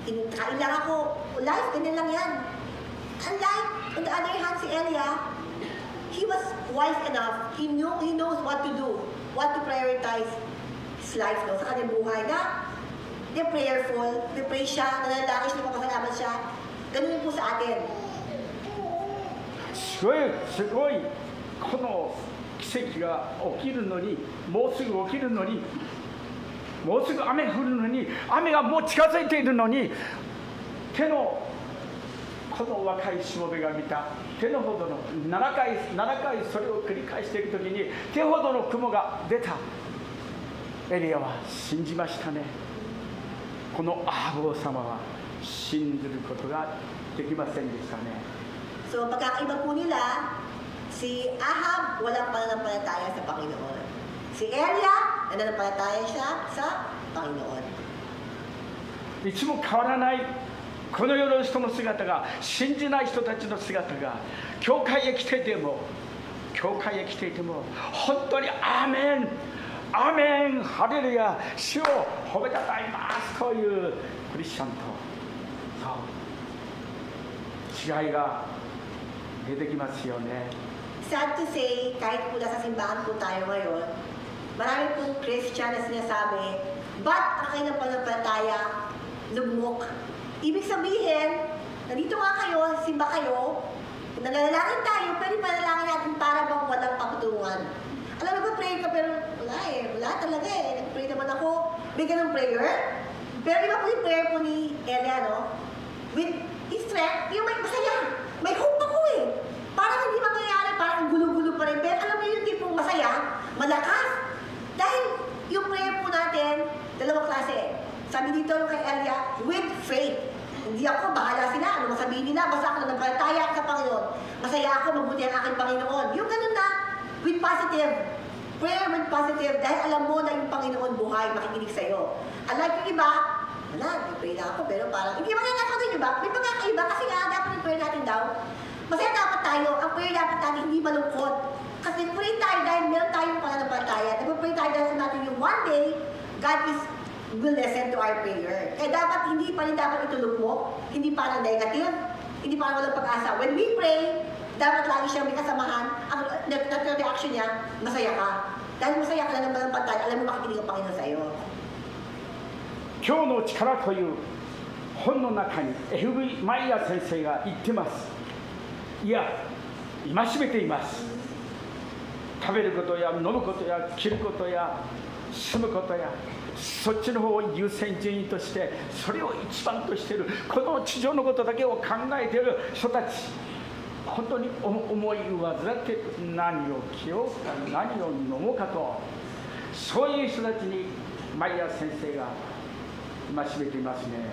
kain lang ako, life, ganyan lang yan. Unlike, on the other hand, si Elia, he was wise enough, he knows what to do, what to prioritize his life, no? Sa kanyang buhay na, they're prayerful, they pray siya, nanalangin siya, napapasalamat siya. Ganun po sa atin. すごいこの奇跡が起きるのにもうすぐ起きるのにもうすぐ雨降るのに雨がもう近づいているのに手のこの若いしもべが見た手のほどの7回それを繰り返している時に手ほどの雲が出た。エリアは信じましたね。このアハブ王様は信ずることができませんでしたね。 So, pagkakaiba po nila, si Ahab walang pananampalataya sa Panginoon. Si Elia, nananampalataya siya sa Panginoon. いつも変わらないこの世の人の姿が信じない人たちの姿が教会へ来ていても本当にアーメンアーメンハレルヤ主を褒めたたえますというクリスチャンとそう違いが出てきますよね。 Sad to say, kahit po nasa simbahan po tayo ngayon, marami pong Christian na sinasabi, ba't ang kanilang pananampalataya lugmok? Ibig sabihin, nandito nga kayo, simba kayo, nanalangin tayo, pero panalangin natin para bang walang pagtutungan. Alam mo ba, pray ka, pero wala talaga eh. Nag-pray naman ako, may ganong prayer. Pero iba po yung prayer po ni Elia, no? With his strength, yung may masaya. May hope ako eh. Parang hindi mangyayari, parang gulo-gulo pa rin. Pero alam mo yung tipong masaya, malakas. Dahil yung prayer po natin, dalawang klase. Sabi dito kay Elia, with faith. Hindi ako, bahala sila. Ano masabihin nila? Basta ako nagpalataya sa Panginoon. Masaya ako, mabuti ang aking Panginoon. Yung ganun na, with positive. Prayer with positive. Dahil alam mo na yung Panginoon buhay, makikinig sa'yo. Unlike yung iba, wala, nag-pray na ako, pero parang, hindi mangyayari ako din, iba? May pagkakaiba kasi nga, dapat yung prayer natin daw. Masaya dapat tayo, ang prayer dapat natin hindi malungkot. Kasi pray tayo dahil meron tayong pananampalataya. Nag-pray tayo dahil natin yung one day, God will listen to our prayer. Kaya dapat, hindi pa rin dapat itulog mo, hindi parang negative, hindi parang walang pag-asa. When we pray, dapat lagi siyang may kasamahan, ang reaction niya, masaya ka. Dahil masaya ka na naman ng pantay, alam mo makikinig ang Panginoon sa'yo. 今日の力という本の中に F.V. マイヤー先生が言ってます。いや、戒めています。食べることや飲むことや着ることや住むことやそっちの方を優先順位としてそれを一番としているこの地上のことだけを考えている人たち本当に思い患って何を着ようか何を飲もうかとそういう人たちにマイヤー先生が戒めていますね。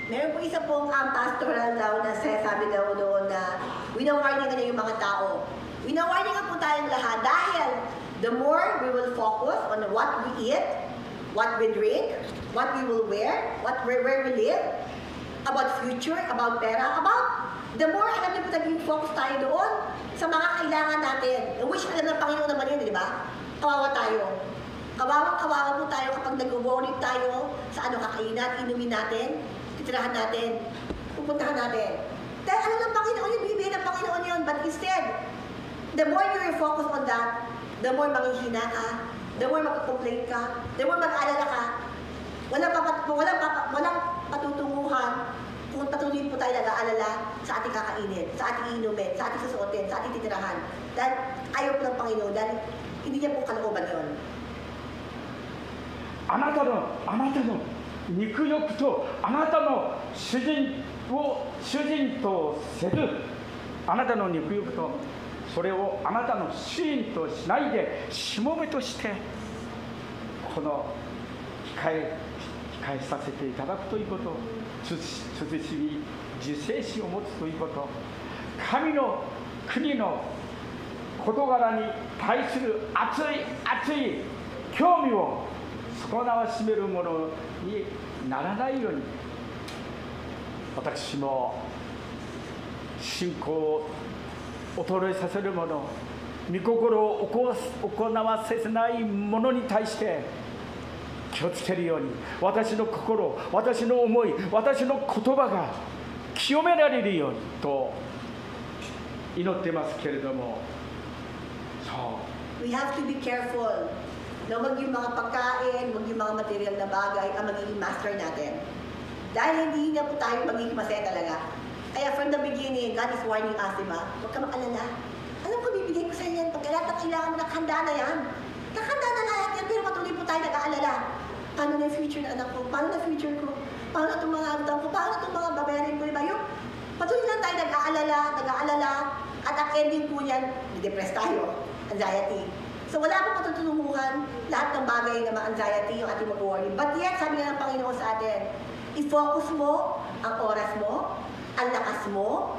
Meron po isa pong pastoral daw na sabi daw doon na winawarning niya yung mga tao. Winawarningan po tayong lahat dahil the more we will focus on what we eat, what we drink, what we will wear, where we live, about future, about pera, the more alam niyo po naging focus tayo doon sa mga kailangan natin. Which alam ng Panginoon naman yun, di ba? Kawawa tayo. Kawawa po tayo kapag nag-worry tayo sa ano kakainin, inumin natin, titirahan natin, pupuntahan natin. Dahil ano ng Panginoon yun, bibigyan ng Panginoon yun. But instead, the more you focus on that, the more manghihina ka, the more mag-complain ka, the more mag-alala ka, walang patutunguhan kung patuloy po tayo nag-aalala sa ating kakainin, sa ating inumin, sa ating susuotin, sa ating titirahan. Dahil ayaw po ng Panginoon, dahil hindi niya po kalooban yun. あなたの肉欲とあなたの主人とせず、あなたの肉欲とそれをあなたの主人としないでしもべとしてこの控えさせていただくということ、慎み自制心を持つということ、神の国の事柄に対する熱い興味を損なわしめるものにならないように、私も信仰を衰えさせるもの、御心を行わせないものに対して気をつけるように、私の心、私の思い、私の言葉が清められるようにと祈ってますけれども、そう。We have to be careful. No, wag yung mga pagkain, wag yung mga material na bagay ang magiging master natin. Dahil hindi na po tayo magiging masaya talaga. Kaya from the beginning, God is warning us, diba? Huwag ka mag-alala. Alam ko, bibigay ko sa yan. Pag kailangan mo, nakahanda na yan. Nakahanda na lahat yan, pero patuloy po tayo nag-aalala. Paano na yung future na anak ko? Paano na future ko? Paano na itong mga utang ko? Paano na itong mga babayarin ko? Diba? Yung patuloy lang tayo nag-aalala. At ang ending po yan, depressed tayo. Anxiety. So wala po patutunguhan lahat ng bagay na ma-anxiety yung ating mag-worry. But yet, sabi nga ng Panginoon sa atin, i-focus mo ang oras mo, ang lakas mo,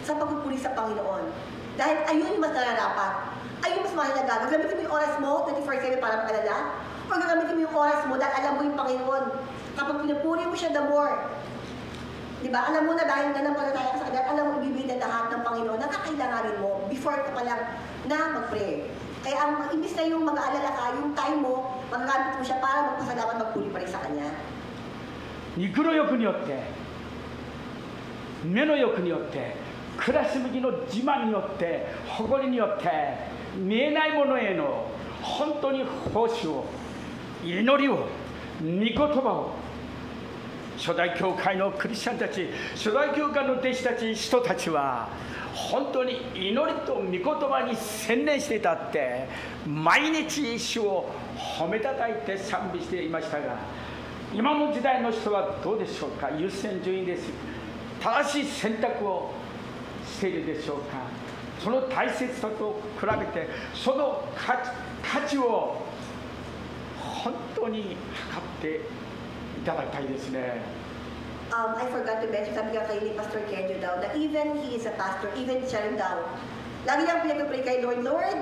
sa pagpupuri sa Panginoon. Dahil ayun yung mas nararapat. Ayun yung mas mahalaga. Gagamitin mo yung oras mo, 24/7 para mag-alala, o gagamitin mo yung oras mo dahil alam mo yung Panginoon. Kapag pinupuri mo siya, the more. Diba? Alam mo na dahil nanampalataya ka sa Kanya, alam mo ibibigay na lahat ng Panginoon na kakailanganin mo before ka pa lang na mag-pray. Kaya ang imbis na yung mag-aalala ka, yung time mo, magagamit mo siya para magpasalamat, magpuli pa rin sa Kanya. 肉の欲によって、目の欲によって、暮らし向きの自慢によって、誇りによって、見えないものへの本当に奉仕を、祈りを、御言葉を、初代教会のクリスチャンたち、初代教会の弟子たち、人たちは、本当に祈りと御言葉に専念していたって、毎日主を褒めたたいて賛美していましたが、今の時代の人はどうでしょうか。優先順位です。正しい選択をしているでしょうか。その大切さと比べて、その価値を本当に測っていただきたいですね。I forgot to mention, sabi nga kay ni Pastor Kenjo daw, na even he is a pastor, even siya rin daw, lagi niyang pinag-pray kay Lord, Lord,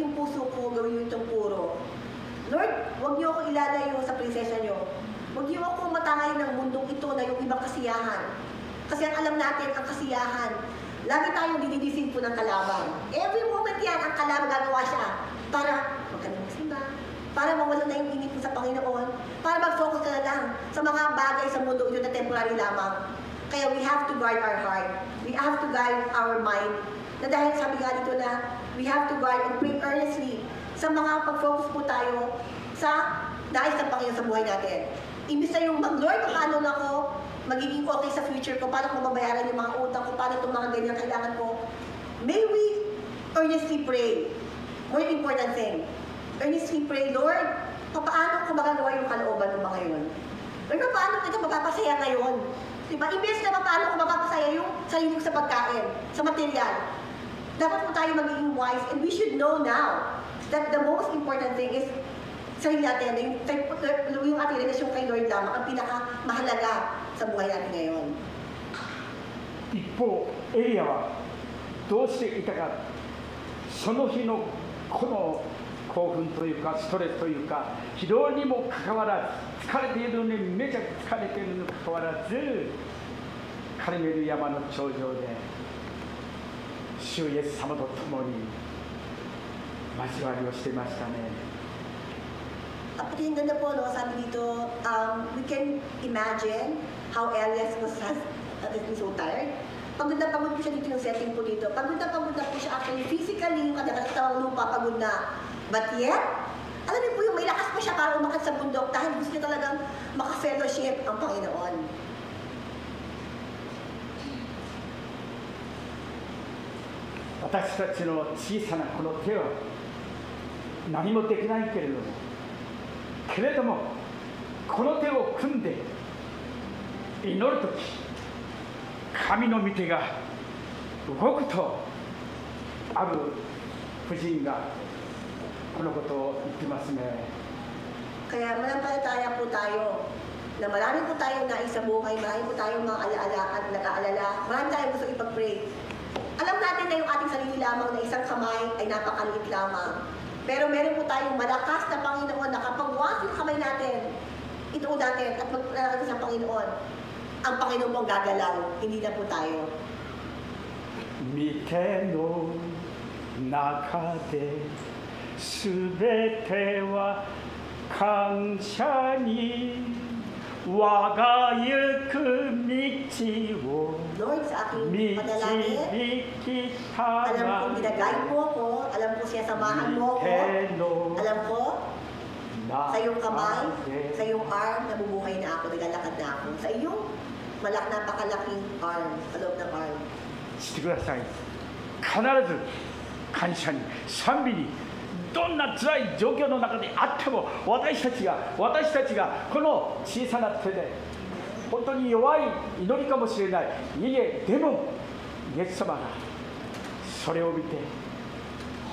yung puso ko, gawin niyo itong puro. Lord, huwag niyo ako ilalayo sa prinsesa niyo. Huwag niyo ako matangay ng mundong ito na yung ibang kasiyahan. Kasi ang alam natin, ang kasiyahan, lagi tayong dinidisin po ng kalaban. Every moment yan, ang kalaban gagawa siya para magkano magsimba, para mawala na yung inip mo sa Panginoon, para mag-focus ka na lang sa mga bagay sa mundo ito na temporary lamang. Kaya we have to guard our heart. We have to guard our mind. Na dahil sabi nga dito na we have to guard and pray earnestly sa mga pag-focus po tayo sa nais ng Panginoon sa buhay natin. Imbis na yung mag-Lord, paano na ako magiging okay sa future ko, paano ko mabayaran yung mga utang ko, paano itong mga ganyan kailangan ko. May we earnestly pray. More important thing. Earnestly pray, Lord, paano ko magagawa yung kalooban ng mga yun? Lord, paano kita mapapasaya ngayon? Diba? Imbes na paano ko mapapasaya yung sarili ko sa pagkain, sa material. Dapat po tayo magiging wise, and we should know now that the most important thing is sarili natin, yung ating relasyon kay Lord lamang ang pinakamahalaga sa buhay natin ngayon. 一方、エリアはどうしていたか、その日のこの興奮というかストレスというか疲労にもかかわらず、疲れているのにめちゃ疲れているにもかかわらず、カルメル山の頂上で主イエス様と共に交わりをしていましたね。Kapatid, ganda po, no? Sabi dito, we can imagine how Elias was so tired. Pagod na pagod po siya dito yung setting po dito. Pagod na po siya actually physically, yung kanyang lupa, pagod na. But yet, alam niyo po yung may lakas pa siya para umakyat sa bundok dahil gusto niya talagang maka-fellowship ang Panginoon. 私たちの小さなこの手は何もできないけれども、この手を組んで祈るとき、神の御手が動くと、ある婦人がこのことを言ってますね。 Kaya manampalataya po tayo na marami po tayong nais sa buhay, marami po tayong mga alaala at nag-aalala, marami tayong gusto ipag-pray. Alam natin na yung ating sarili lamang na isang kamay ay napakaliit lamang. Pero meron po tayong malakas na Panginoon na kapag once yung kamay natin, ituon natin at magpapalala sa Panginoon, ang Panginoon po ang gagalaw, hindi na po tayo. 御手の中で全ては感謝に我が行く道を Lord, sa aking 導 panalangin, きた alam ま kong ginagay mo ako, alam ko siya samahan mo ako, alam ko, sa iyong kamay, sa iyong arm, nabubuhay na ako, naglalakad na ako. Sa iyong napakalaking arm, sa loob ng arm. してください。必ず感謝に賛美に、どんな辛い状況の中であっても私たちがこの小さな手で本当に弱い祈りかもしれない、いえでもイエス様がそれを見て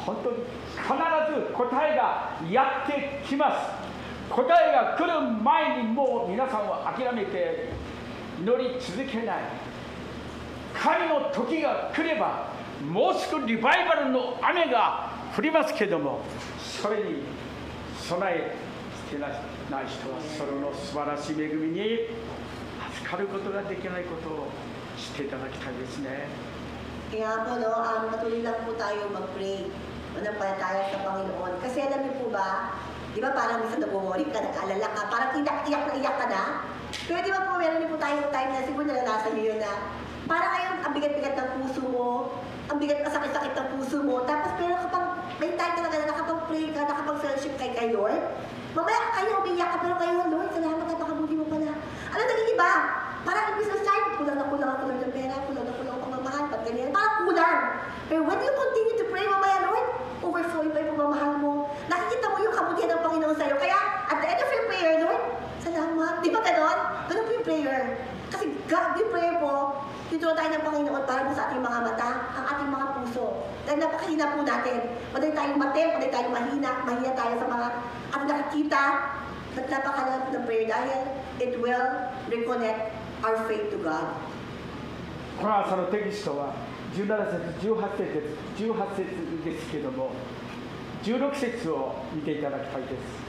本当に必ず答えがやってきます。答えが来る前にもう皆さんは諦めて祈り続けない。神の時が来ればもうすぐリバイバルの雨が降りますけども、それに備えしてない人はその素晴らしい恵みに預かることができないことを知っていただきたいですね。 Kaya po, no, patuloy lang po tayo mag-pray, manampalataya sa Panginoon. Kasi alam niyo po ba, di ba parang minsan nag-worry ka, nag-alala ka, parang iyak ka na. Pero di ba po, meron din po tayong time na siguro nalalasan niyo yun na parang ngayon, ang bigat-bigat ng puso mo, ang bigat at sakit-sakit ng puso mo, tapos pero may time talaga na nakapag-pray ka, nakapag-fellowship kay Lord, mamaya kayo umiyak ka, pero kayo, Lord, salamat at nakabuti mo pala. Ano naging iba? Parang ibig sabihin, kulang ako ng pera, kulang ako pagmamahal, pag ganyan, parang kulang. Pero when you continue to pray, mamaya, Lord, overflow pa yung pagmamahal mo. Nakikita mo yung kabutihan ng Panginoon sa'yo. Kaya, at the end of your prayer, Lord, salamat. Di ba ganon? Ganon po yung prayer. Kasi yung prayer po, tuturuan tayo ng Panginoon para po sa ating mga mata, ang ating mga puso. Dahil napakahina po natin. Madali tayong matem, madali tayong mahina tayo sa mga ating nakikita. Napakahina po ng prayer dahil it will reconnect our faith to God. この朝のテキストは17節、18節ですけども、16節を見ていただきたいで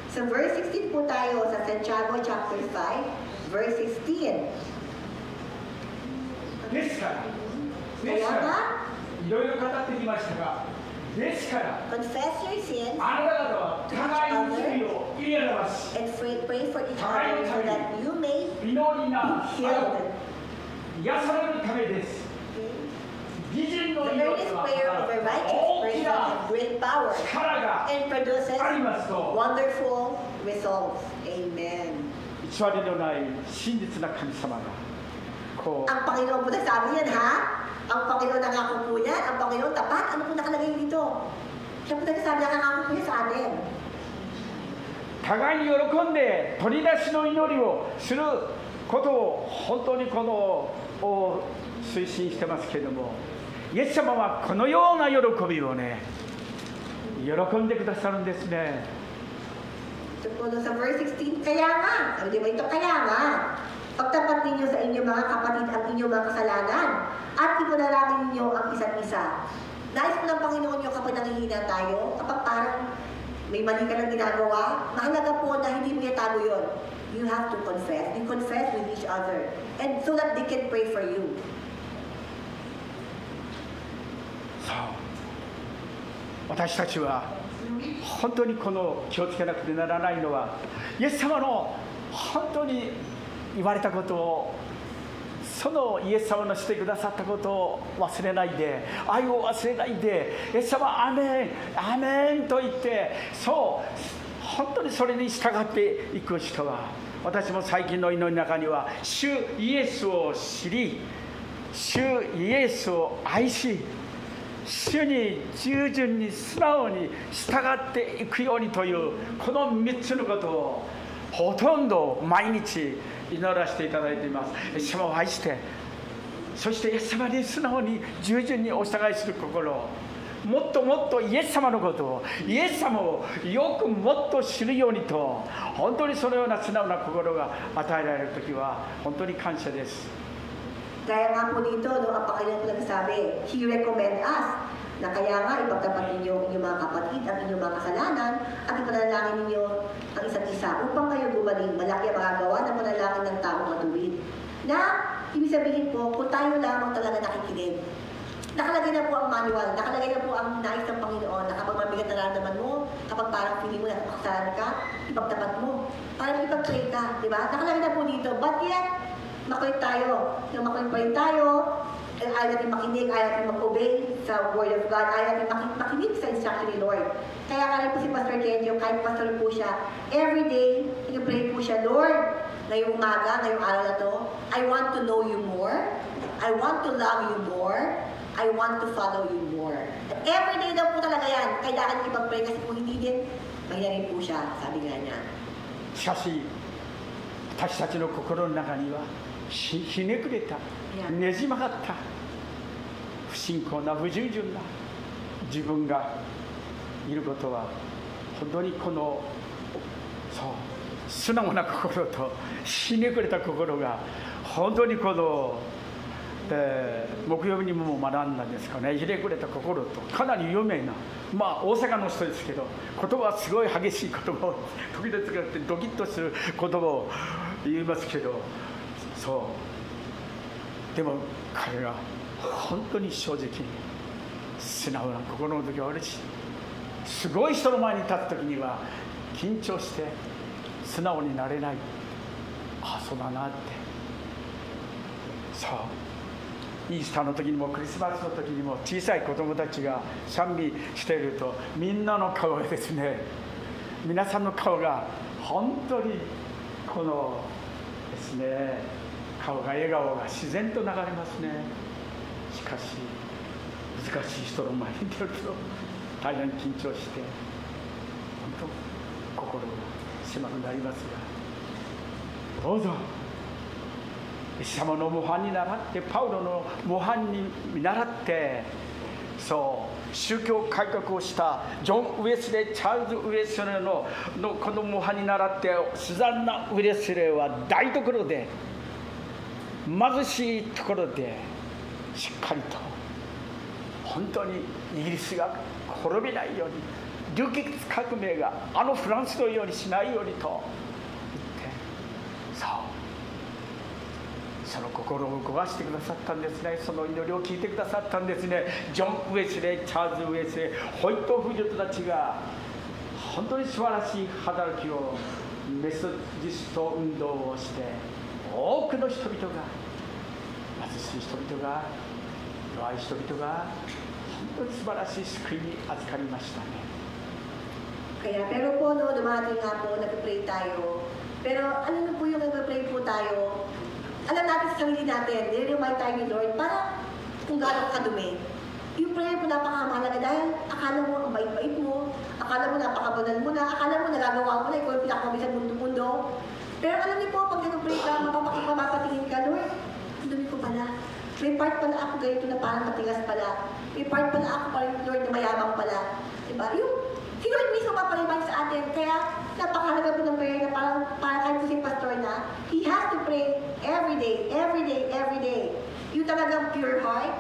す。 Sa verse 16 po tayo sa Santiago chapter 5, verse 16. ですからいろいろ語ってきましたが、ですから confess your sins あなた方は互いに罪を入れ表し、 and pray for each other so that you may 祈りな be healed. 癒されるためです。 The earnest prayer of a righteous person has great power and produces wonderful results. Amen. 偽りのない真実な神様がこう Ang Panginoon po nagsabi yan, ha? Ang Panginoon nangako po yan. Ang Panginoon tapat. Ano po nakalagay dito? Siya po nagsasabi na nangako po yan sa atin. 互いに喜んで取り出しの祈りをすることを本当にこの推進してますけれども、イエス様はこのような喜びをね、喜んでくださるんですね。 Ito po sa verse 16, kaya nga, sabi di ba ito, kaya nga, pagtapat ninyo sa inyong mga kapatid ang inyong mga kasalanan at ipanalangin ninyo ang isa't isa Nais po ng Panginoon yung kapag nanghihina tayo, kapag parang may mali ka lang ginagawa, mahalaga po na hindi mo itago yun. You have to confess. You confess with each other. And so that they can pray for you. 私たちは本当にこの気をつけなくてならないのは、イエス様の本当に言われたことを、そのイエス様のしてくださったことを忘れないで、愛を忘れないで、イエス様アメンアメンと言って、そう本当にそれに従っていく人は、私も最近の祈りの中には、主イエスを知り、主イエスを愛し、主に従順に素直に従っていくようにという、この3つのことをほとんど毎日祈らせていただいています。イエス様を愛して、そしてイエス様に素直に従順にお従いする心、もっともっとイエス様のことを、イエス様をよくもっと知るようにと、本当にそのような素直な心が与えられるときは本当に感謝です。Kaya nga po dito, no, ang Panginoon po nagsasabi, He recommend us na kaya nga ipagtapat ninyo ang inyong mga kapatid, ang inyong mga kasalanan, at ipanalangin ninyo ang isa't isa upang kayo gumaling. Malaki ang magagawa ng panalangin ng taong matuwid. Na, ibig sabihin po, kung tayo lamang talaga nakikinig, nakalagay na po ang manual, nakalagay na po ang nais ng Panginoon na kapag mabigat na nararamdaman mo, kapag parang feeling mo na kapakasalan ka, ipagtapat mo. Parang ipag-pray ka, di ba? Nakalagay na po dito. But yet, makulit tayo. Nang makulit pa rin tayo, ayaw natin makinig, ayaw natin mag-obey sa Word of God, ayaw natin makinig sa instruction ni Lord. Kaya nga rin po si Pastor Kenjo, kahit pastor po siya, every day, nag-pray po siya, Lord, ngayong umaga, ngayong araw na to, I want to know you more, I want to love you more, I want to follow you more. At every day daw po talaga yan, kailangan ipag-pray kasi kung hindi din, mahiya rin po siya, sabi nga niya. しかし、私たちの心の中にはひねくれた、ねじ曲がった不信仰な不従順な自分がいることは、本当にこのそう素直な心とひねくれた心が、本当にこの、木曜日にも学んだんですかね、ひねくれた心と、かなり有名な、まあ大阪の人ですけど、言葉はすごい激しい言葉を時々使ってドキッとする言葉を言いますけど、そうでも彼が本当に正直に素直な心の時はあるし、すごい人の前に立つ時には緊張して素直になれない。ああそうだなって。そうイースターの時にもクリスマスの時にも、小さい子供たちが賛美していると、みんなの顔がですね、皆さんの顔が本当にこのですね、顔が笑顔が自然と流れますね。しかし難しい人の前に出ると大変緊張して、本当心が狭くなりますが、どうぞイエス様の模範に倣って、パウロの模範に見習って、そう宗教改革をしたジョン・ウェスレー、チャールズ・ウェスレーのこの模範に倣って、スザンナ・ウェスレーは台所で、貧しいところでしっかりと本当にイギリスが滅びないように、流血革命があのフランスのようにしないようにと言って、その心を動かしてくださったんですね。その祈りを聞いてくださったんですね。ジョン・ウェスレー、チャールズ・ウェスレー、ホイット夫人たちが本当に素晴らしい働きを、メソジスト運動をして、多くの人々が、貧しい人々が、弱い人々が本当に素晴らしい救いに預かりましたね。Kaya pero po no, dumating nga po, nag-pray tayo. Pero ano na po yung nag-pray po tayo? Alam natin sa sarili natin, nire-remind tayo ni Lord para kung gaano kadumi. Yung prayer po napakamahalaga dahil akala mo ang bait-bait mo, akala mo napakabanal mo na, akala mo nagagawa mo na, ikaw yung pinakamabis sa mundo-mundo. Pero alam niyo po, pag nag-pray ka, mapapatingin ka, Lord, ang dumi ko pala. May part pala ako ganito na parang matigas pala. May part pala ako parang Lord na mayabang pala. Diba? Yung si Lord mismo papaliman sa atin. Kaya napakahalaga po ng prayer na parang kahit po si pastor na, he has to pray every day, every day, every day. Yung talagang pure heart,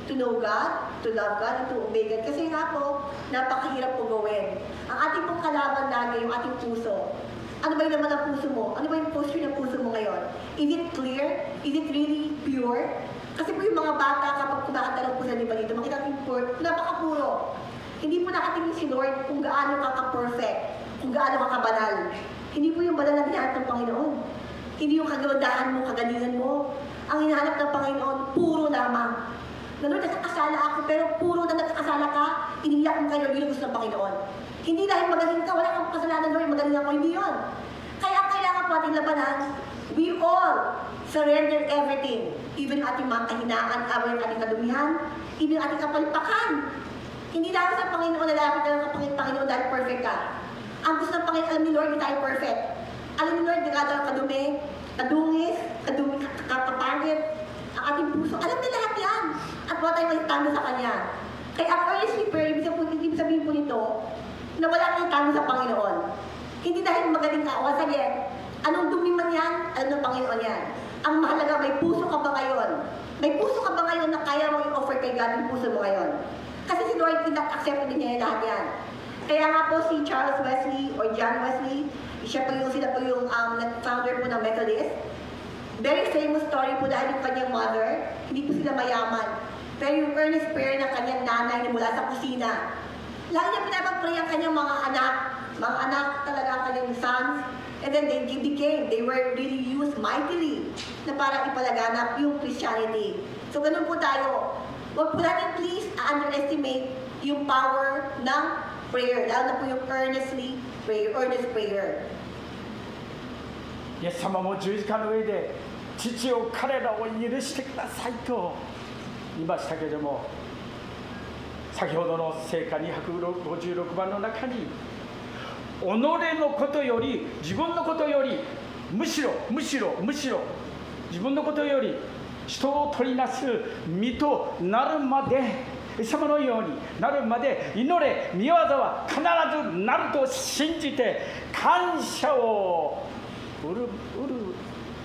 to know God, to love God, and to obey God. Kasi nga po, napakahirap po gawin. Ang ating pong kalaban lagi, yung ating puso. Ano ba yung naman ang puso mo? Ano ba yung posture ng puso mo ngayon? Is it clear? Is it really pure? Kasi po yung mga bata, kapag kumakanta po sa dito, makita natin pure, napakapuro. Hindi po nakatingin si Lord kung gaano ka-perfect, kung gaano ka kabanal. Hindi po yung banal na hinahanap ng Panginoon. Hindi yung kagawandahan mo, kagalingan mo. Ang hinahanap ng Panginoon, puro lamang. Na Lord, nagkakasala ako, pero puro na nagkakasala ka, iniyak mo kayo, yun ang gusto ng Panginoon. Hindi dahil magaling ka, wala kang kasalanan, Lord, magaling ako, hindi yun. Kaya ang kailangan po ating labanan, we all surrender everything. Even ating mga kahinaan, ating kadumihan, even ating kapalpakan. Hindi dahil sa Panginoon, lalapit ka ng Panginoon dahil perfect ka. Ang gusto ng Panginoon, alam ni Lord, hindi tayo perfect. Alam ni Lord, nagkataon kadumi, kadungis, kapapangit, ang ating puso. Alam niya lahat yan. At wala tayong magtano sa Kanya. Kaya ang earnestly prayer, ibig sabihin po nito, na wala tayong tano sa Panginoon. Hindi dahil magaling ka. Once again, anong dumi man yan, alam ng Panginoon yan. Ang mahalaga, may puso ka ba ngayon? May puso ka ba ngayon na kaya mo i-offer kay God yung puso mo ngayon? Kasi si Lord, accept din niya lahat yan. Kaya nga po si Charles Wesley or John Wesley, sila po yung founder po ng Methodist. Very famous story po dahil yung kanyang mother, hindi po sila mayaman. Pero yung earnest prayer ng kanyang nanay na mula sa kusina, lagi niya pinapag-pray ang kanyang mga anak talaga ang kanyang sons, and then they were really used mightily na para ipalaganap yung Christianity. So ganun po tayo. Huwag po natin please underestimate yung power ng prayer, lalo na po yung earnest prayer. イエス様も十字架の上で父を彼らを許してくださいと言いましたけれども、先ほどの聖歌256番の中に己のことより自分のことよりむしろ自分のことより人を取りなす身となるまでイエス様のようになるまで祈れ、御業は必ずなると信じて感謝を売る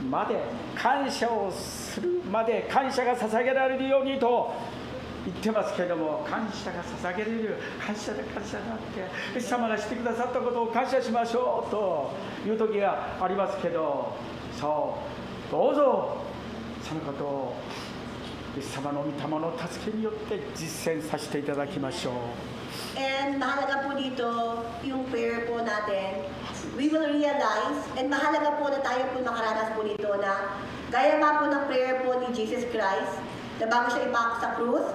まで、感謝をするまで、感謝が捧げられるようにと言ってますけれども、感謝が捧げられる、感謝だってイエス様がしてくださったことを感謝しましょうという時がありますけど、そうどうぞそのことをイエス様の御霊の助けによって実践させていただきましょう。 And mahalaga po dito yung prayer po natin. We will realize, and mahalaga po na tayo po makaranas po dito na gaya nga po ng prayer po ni Jesus Christ na bago siya ipako sa krus,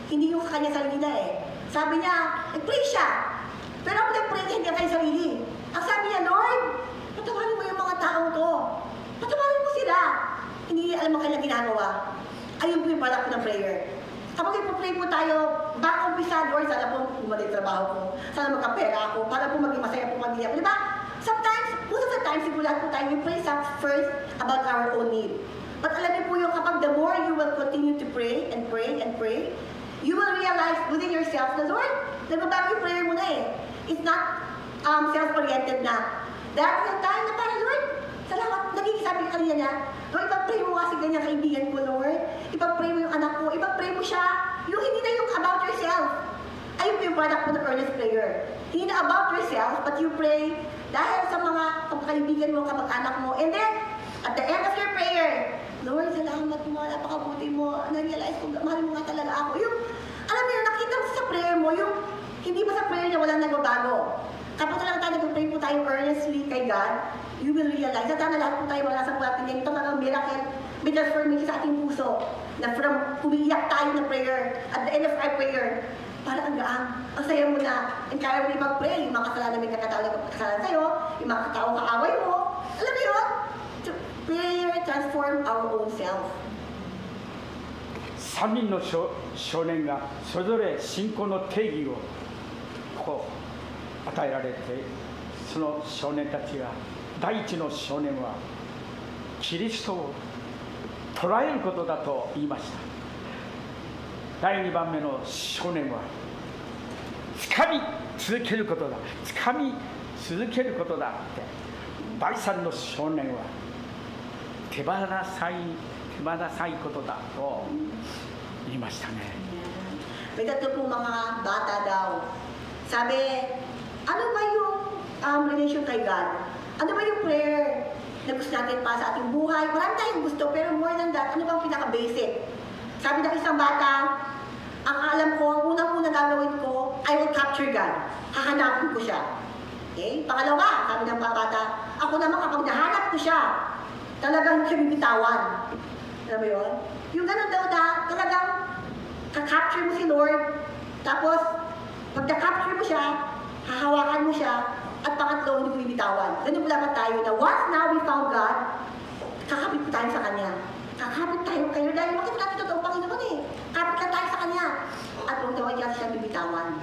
hindi yung sa kanya sarili na eh. Sabi niya, nag-pray siya. Pero ako nag-pray niya, hindi kanya sarili. Ang sabi niya, Lord, patawarin mo yung mga taong to. Patawarin mo sila. Hindi alam ang kanyang ginagawa. Ayun po yung product ng prayer. Kapag ipopray po tayo, back umpisa, Lord, sana po gumaling trabaho ko, sana magkapera ako, para po maging masaya po pamilya ko. Diba? Sometimes, most of the time, siguro lahat po tayo, we pray first about our own need. But alam niyo po yung kapag the more you will continue to pray and pray and pray, you will realize within yourself na, Lord, nagbabago yung prayer mo na eh. It's not self-oriented na. Dahil yung time na para, Lord, salamat, naging sabi kanina niya, Lord, ipag-pray mo kasi ganyan kaibigan ko, Lord. Ipag-pray mo yung anak ko, ipag-pray mo siya. Yung hindi na yung about yourself. Ayun po yung product po ng earnest prayer. Hindi na about yourself, but you pray dahil sa mga kaibigan mo, kamag-anak mo. And then, at the end of your prayer, Lord, salamat mo, napakabuti mo. Na-realize ko, mahal mo nga talaga ako. Yung, alam mo yun, nakita mo sa prayer mo, yung hindi ba sa prayer niya walang nagbabago. Kapag talaga tayo nag-pray po tayo earnestly kay God, you will realize na lahat po tayo wala sa buhatin niya. Ito talagang miracle, may transformation sa ating puso. Na from umiiyak tayo na prayer, at the end of our prayer, para ang gaan, ang saya mo na, and kaya mo rin mag-pray, yung mga kasalanan may kakatao na kasalanan sa'yo, yung mga katao kaaway mo, alam mo yun? Prayer transform our own self. 3人の少年がそれぞれ信仰の定義をこう与えられて、その少年たちが第一の少年はキリストを捉えることだと言いました。第2番目の少年は掴み続けることだ、掴み続けることだって。第3の少年は 手放さないことだと言いましたね。 May tatlo pong mga bata daw. Sabi, ano ba yung relation kay God? Ano ba yung prayer na gusto natin para sa ating buhay? Marami tayong gusto, pero more than that, ano bang pinaka-basic? Sabi ng isang bata, ang alam ko, ang unang-unang gagawin ko, I will capture God. Hahanapin ko siya. Okay? Pangalawa, sabi ng mga bata, ako naman kapag nahanap ko siya, talagang siya bibitawan. Alam mo yun? Yung ganun daw talagang ka-capture mo si Lord, tapos pag na-capture mo siya, hahawakan mo siya, at pangatlo, hindi mo bibitawan. Ganun po dapat tayo na once now we found God, kakapit po tayo sa Kanya. Kakapit tayo kayo dahil makita natin totoo Panginoon eh. Kapit lang tayo sa Kanya. At huwag naman yan siya bibitawan.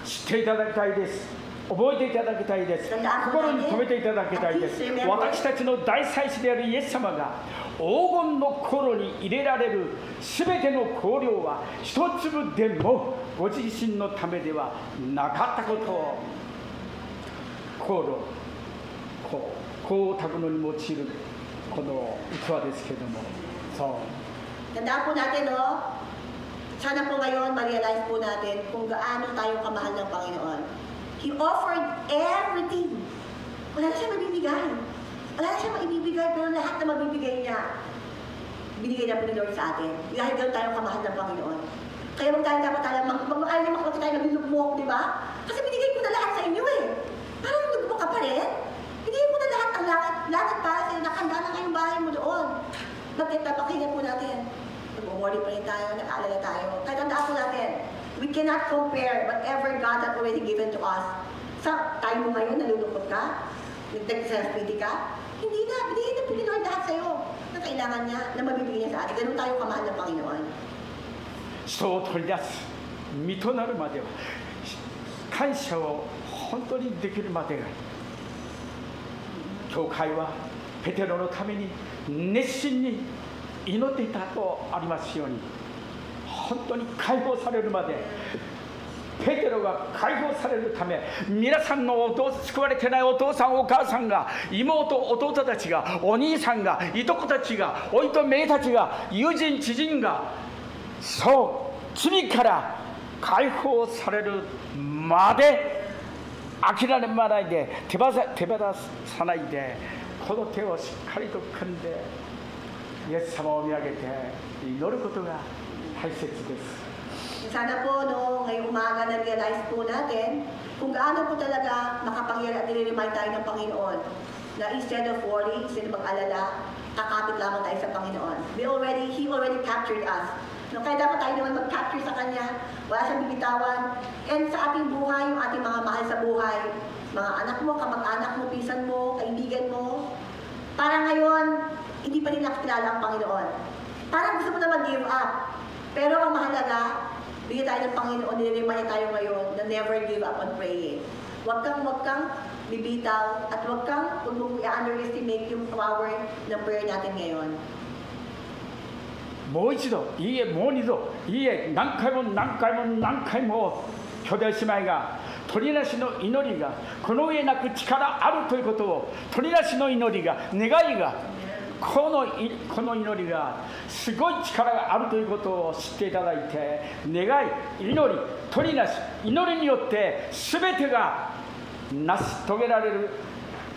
知っていただきたいです。覚えていただきたいです。心に留めていただきたいです。私たちの大祭司であるイエス様が黄金の心に入れられるすべての香料は一粒でもご自身のためではなかったことを香料、香を炊くのに用いるこの器ですけれども、そう。 Tandaan po natin, no? Sana po ngayon, ma-realize po natin kung gaano tayo kamahal ng Panginoon. He offered everything. Wala na siya mabibigay. Wala na siya maibibigay, pero lahat na mabibigay niya, binigay na po ni Lord sa atin. Dahil gano'n tayo kamahal ng Panginoon. Kaya dapat tayo, ayaw niya makapagod tayo naglulugmok, di ba? Kasi binigay ko na lahat sa inyo eh. Parang naglugmok ka pa rin. Binigay ko na lahat ng langit para sa inyo. Nakanda na ngayong bahay mo doon. Magkita po natin. Nag-worry pa rin tayo, nag-aalala tayo. Kaya tandaan po natin, we cannot compare whatever God has already given to us. Sa time mo ngayon, nalulungkot ka, nag-self-pity ka, hindi na, binigay na Panginoon lahat sa'yo na kailangan niya, na mabibigay niya sa atin. Ganun tayo kamahal ng Panginoon. 人を取り出す身となるまでは感謝を本当にできるまでが教会はペテロのために熱心に祈っていたとありますように、本当に解放されるまでペテロが解放されるため、皆さんの救われてないお父さんお母さんが、妹弟たちが、お兄さんが、いとこたちが、おいとめいたちが、友人知人が、そう罪から解放されるまで諦めないで、手放さないで、この手をしっかりと組んでイエス様を見上げて祈ることが大切です。 Sana po, no, ngayong umaga na-realize po natin kung gaano po talaga makapangyarihan at nire-remind tayo ng Panginoon na instead of worry, instead of mag-alala, kakapit lamang tayo sa Panginoon. He already captured us. No, kaya dapat tayo naman mag-capture sa Kanya, wala siyang bibitawan. And sa ating buhay, yung ating mga mahal sa buhay, mga anak mo, kamag-anak mo, pinsan mo, kaibigan mo, parang ngayon, hindi pa rin nakikilala ang Panginoon. Parang gusto mo na mag-give up. Pero ang mahalaga, bigyan tayo ng Panginoon, nire-remind tayo ngayon na never give up on praying. Huwag kang bibitaw at huwag mong i-underestimate yung power ng prayer natin ngayon. もう一度、いいえ、もう二度、いいえ、何回も何回も何回も兄弟姉妹が鳥なしの祈りがこの上なく力あるということを、鳥なしの祈りが、願いが、この祈りがすごい力があるということを知っていただいて、願い、祈り、鳥なし、祈りによって全てが成し遂げられる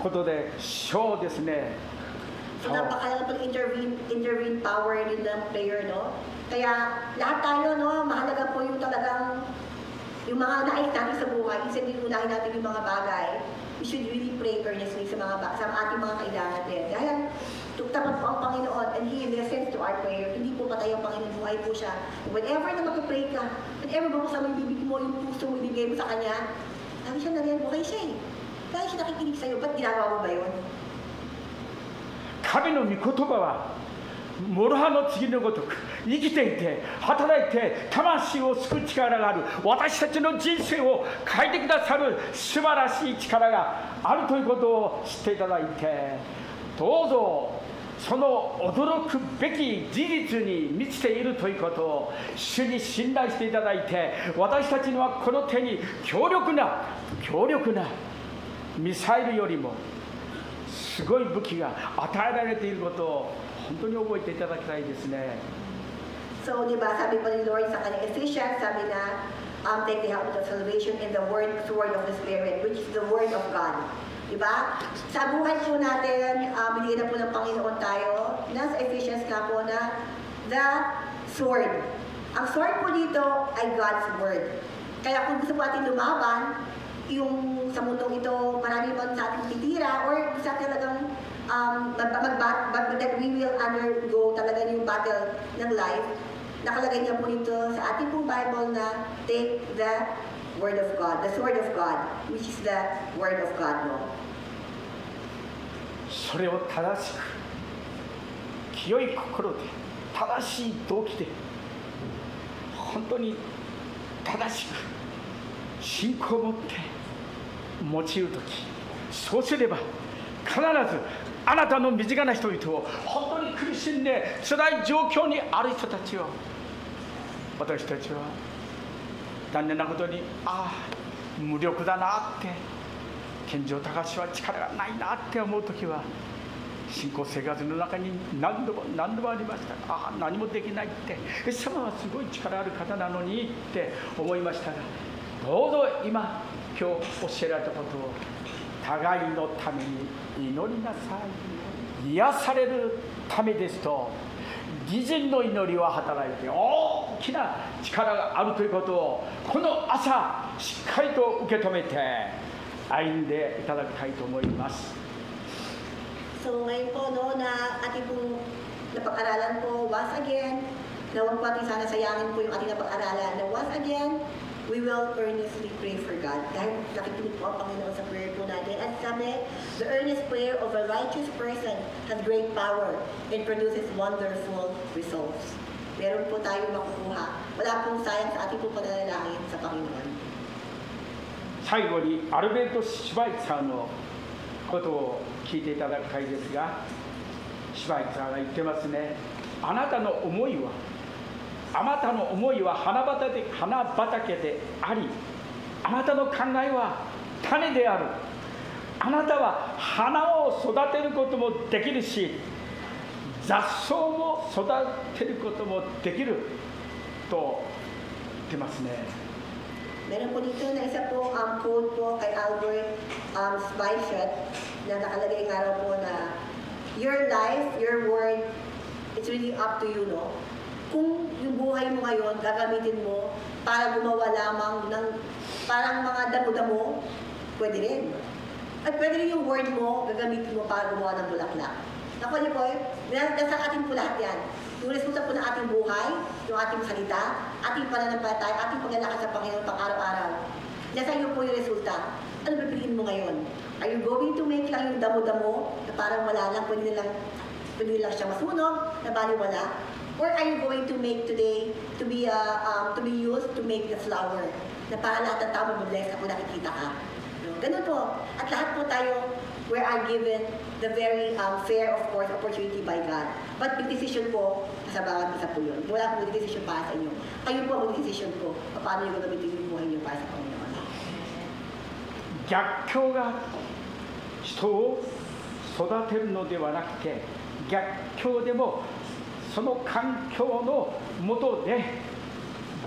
ことでしょうですね。 So, napakalaga pag intervene power rin ng prayer, no? Kaya lahat tayo, no, mahalaga po yung talagang yung mga nais natin sa buhay, isa din unahin natin yung mga bagay. We should really pray earnestly sa ating mga kailangan din. Dahil tapat po ang Panginoon and He listens to our prayer. Hindi po patay ang Panginoon, buhay po siya. Whenever na mag-pray ka, whenever buksan mo yung bibig mo, yung puso mo, ibigay mo sa Kanya, sabi siya na rin, buhay siya eh. Dahil siya nakikinig sa'yo, ba't ginagawa mo ba yun? 神の御言葉は諸刃の継ぎのごとく生きていて働いて魂を救う力がある、私たちの人生を変えてくださる素晴らしい力があるということを知っていただいて、どうぞその驚くべき事実に満ちているということを主に信頼していただいて、私たちにはこの手に強力なミサイルよりもすごい武器が与えられていることを本当に覚えていただきたいですね。So, di ba, sabi pa ni Lord sa kanyang Ephesians, sabi na, take the helmet of salvation in the sword of the Spirit, which is the Word of God. Di ba? Sa buhay po natin, binigyan na po ng Panginoon tayo, nasa Ephesians nga po na, the sword. Ang sword po dito ay God's Word. Kaya kung gusto po natin lumaban, yung sa mundong ito, marami pa sa ating titira, or sa talagang that we will undergo talaga yung battle ng life, nakalagay niya po dito sa ating pong Bible na take the Word of God, the Sword of God, which is the Word of God. No? それを正しく清い心で正しい動機で本当に正しく信仰を持って用いるとき、そうすれば必ずあなたの身近な人々を本当に苦しんで辛い状況にある人たちを私たちは残念なことに無力だなって健常高しは力がないなって思うときは信仰生活の中に何度もありました。何もできないって、イエス様はすごい力ある方なのにって思いましたが、どうぞ今日教えられたことを互いのために祈りなさい。癒されるためですと義人の祈りは働いて大きな力があるということをこの朝しっかりと受け止めて歩んでいただきたいと思います。So ngayon po no, na ating pong napag-aralan po once again, na huwag po ating sana sayangin po yung ating napag-aralan, na once again, we will earnestly pray for God. Dahil nakikinig po ang Panginoon sa prayer po natin. At sabi, the earnest prayer of a righteous person has great power and produces wonderful results. Meron po tayong makukuha. Wala pong sayang sa ating po pananalangin sa Panginoon. 最後にアルベルト・シュバイツァーのことを聞いていただきたいですが、シュバイツァーが言ってますね。あなたの思いは花畑であり、あなたの考えは種である。あなたは花を育てることもできるし、雑草も育てることもできると言ってますね。Meron po dito na isa po quote po kay Albert Schweitzer na nakalagay nga raw po na your life, your word, it's really up to you, no? Kung yung buhay mo ngayon, gagamitin mo para gumawa lamang ng parang mga damo-damo, pwede rin. At pwede rin yung word mo, gagamitin mo para gumawa ng bulaklak. Naku niyo po, nasa atin po lahat yan. Yung resulta po ng ating buhay, yung ating salita, ating pananampalataya, ating paglalakad sa Panginoon pang-araw-araw. Nasa iyo po yung resulta. Ano pipiliin mo ngayon? Are you going to make lang yung damo-damo na parang wala lang, pwede lang siya masunog, na baliwala? Or are you going to make today to be used to make the flower na para lahat ng tao mag-bless ako nakikita ka? Ganun po. At lahat po tayo, we are given the very fair, of course, opportunity by God. But yung decision po, sa bawat isa po yun. Wala po yung decision para sa inyo. Kayo po ang decision po, paano yung gagamitin yung buhay niyo para sa Panginoon. 逆境が人を育てるのではなくて、逆境でもその環境の下で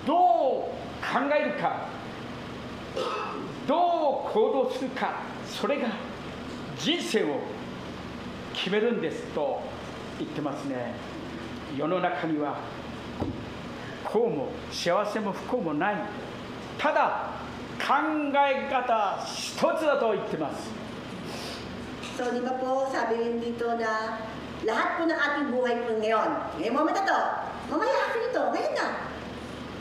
どう考えるか、どう行動するか、それが人生を決めるんですと言ってますね。世の中には幸も幸せも不幸もない、ただ考え方一つだと言ってます。 So, di ba po, sabi rin dito na lahat po ng ating buhay po ngayon, ngayong moment na to, mamaya ako nito, ngayon na.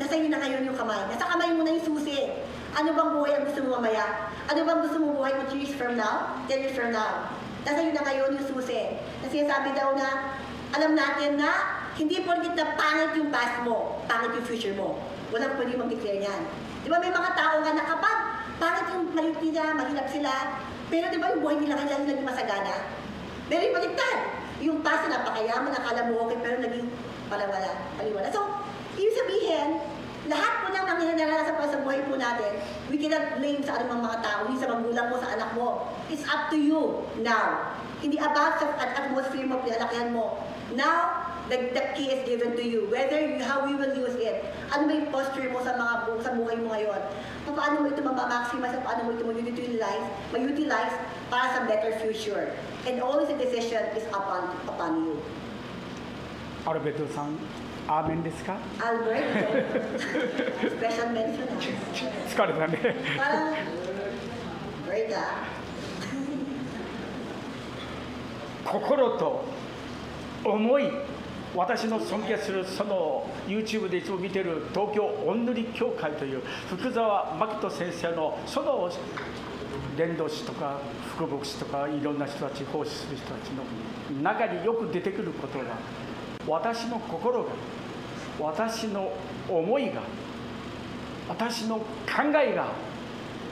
Nasa iyo na ngayon yung kamay. Nasa kamay mo na yung susi. Ano bang buhay ang gusto mo mamaya? Ano bang gusto mo buhay mo 2 years from now? 10 years from now? Nasa iyo na ngayon yung susi. Kasi sabi daw na, alam natin na, hindi porkit na pangit yung past mo, pangit yung future mo. Walang pwede mag-declare yan. Di ba may mga tao nga na kapag pangit yung maliit nila, mahirap sila, pero di ba yung buhay nila kaya naging masagana? Pero yung baliktad, yung past na napakayaman, nakala mo okay, pero naging paliwala. So, ibig sabihin, lahat po ng nangyayari sa buhay po natin, we cannot blame sa anumang mga tao, hindi sa magulang mo, sa anak mo. It's up to you now. Hindi about sa atmosphere mo, pinalakihan mo. Now, the key is given to you. How you will use it. Ano ba yung posture mo sa buhay mo ngayon? Paano mo ito mamaximize at paano mo ito ma-utilize para sa better future. And always the decision is upon you. アルベトさん、アーメンですか？ Albert, special mention. 疲れたね。 Parang, Berta. 心と思い、私の尊敬するその YouTube でいつも見てる東京おんぬり協会という福沢真人先生のその伝道師とか福牧師とかいろんな人たち奉仕する人たちの中によく出てくることが、私の心が、私の思いが、私の考えが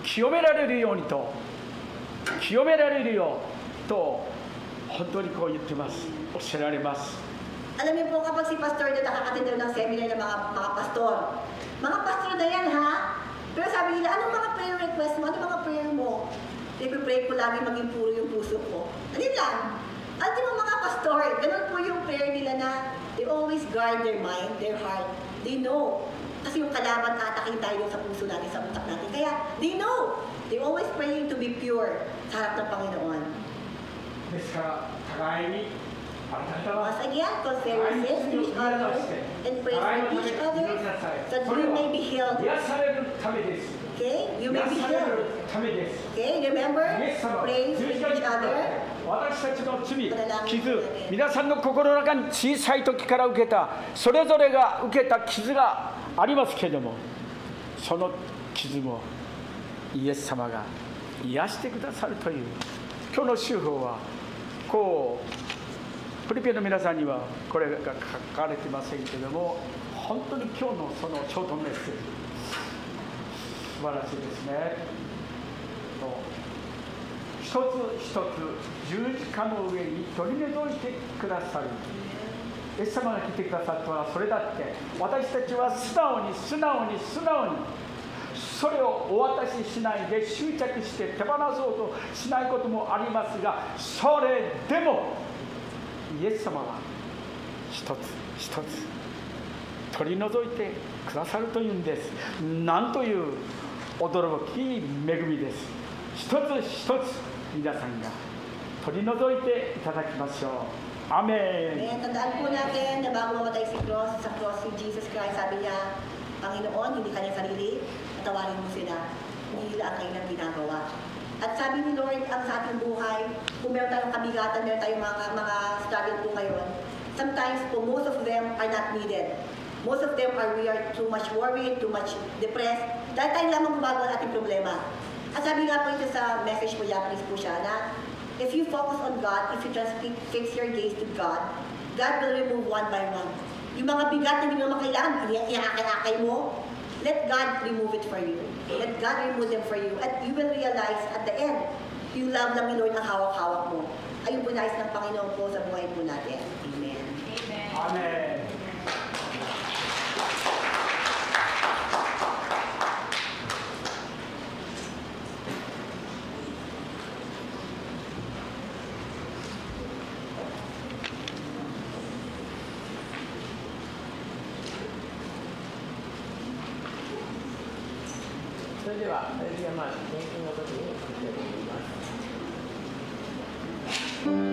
清められるようにと、清められるよと本当にこう言ってます。教えられます。 Alam niyo po kapag si pastor na nakakatindi ng seminar ng mga pastor na yan ha. Pero sabi nila, anong mga prayer request mo? Anong mga prayer mo? I-pray ko lagi maging puro yung puso ko. Ano lang? At yung mga pastor, ganun po yung prayer nila na they always guard their mind, their heart. They know. Kasi yung kalaban atakin tayo sa puso natin, sa utak natin. Kaya they know. They always praying to be pure sa harap ng Panginoon. ですから互いにあなたは Once again, confess sins to each other and pray for each other so that you may be healed. 癒されるためです。 Okay? You may be 癒され healed. るためです。 Okay? Remember? イエス様、 Pray 十 for 字架に each かかって other. 私たちの罪、傷、皆さんの心の中に小さい時から受けた、それぞれが受けた傷がありますけれども、その傷もイエス様が癒してくださるという、今日の手法はこうフィリピンの皆さんにはこれが書かれてませんけれども、本当に今日のそのショートメッセージ素晴らしいですね。一つ一つ十字架の上に取り除いてくださるイエス様が来てくださったのはそれだって、私たちは素直にそれをお渡ししないで執着して手放そうとしないこともありますが、それでもイエス様は一つ一つ取り除いてくださるというんです。なんという驚き恵みです。一つ一つ皆さんが取り除いていただきましょう。アメン。 Tandaan po natin na bago mamatay sa cross si Jesus Christ, sabi niya, Panginoon, hindi kanyang sarili, patawarin mo sila, hindi nila ang kanilang ginagawa. At sabi ni Lord, ang sa ating buhay, kung meron tayong kabigatan, meron tayong mga struggle po ngayon, sometimes po, most of them are not needed. Most of them we are too much worried, too much depressed, dahil tayo lamang gumagawa ng ating problema. At sabi nga po ito sa message po, Japanese po siya, na if you focus on God, if you just fix your gaze to God, God will remove one by one. Yung mga bigat na hindi mo makailangan, iakay mo, let God remove it for you. Let God remove them for you. At you will realize at the end, yung love lang ni Lord ang hawak-hawak mo. Ayun po nais ng Panginoon po sa buhay po natin. Amen. Amen. So れでは、献金の時に聞いてみます。「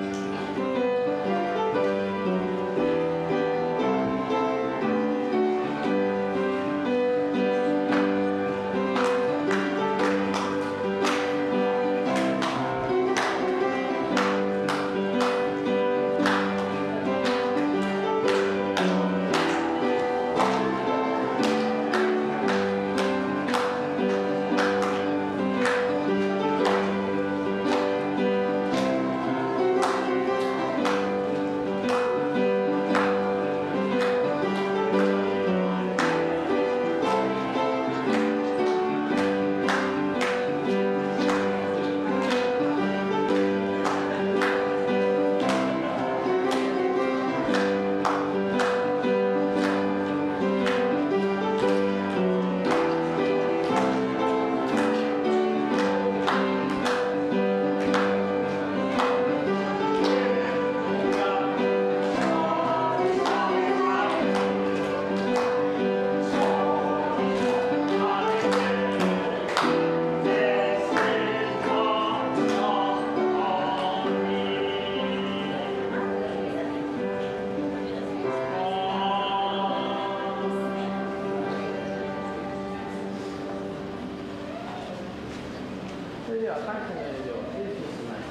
は感謝のよりを重視します。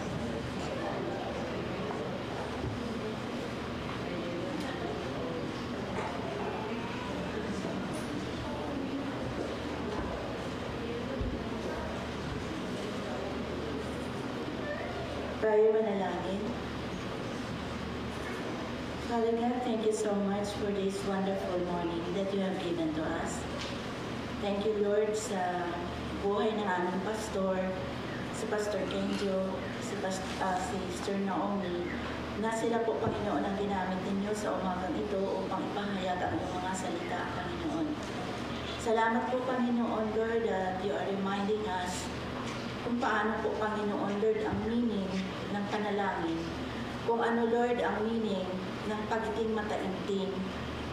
Tayo manalangin. Father God, thank you so much for this wonderful morning that you have given to us. Thank you, Lord, sa buhay ng aming pastor, si Pastor Kenjo, si Sister Naomi, na sila po, Panginoon, ang ginamit ninyo sa umagang ito upang ipahayag ang iyong mga salita, Panginoon. Salamat po, Panginoon, Lord, that you are reminding us kung paano po, Panginoon, Lord, ang meaning ng panalangin. Kung ano, Lord, ang meaning ng pagiging mataimtim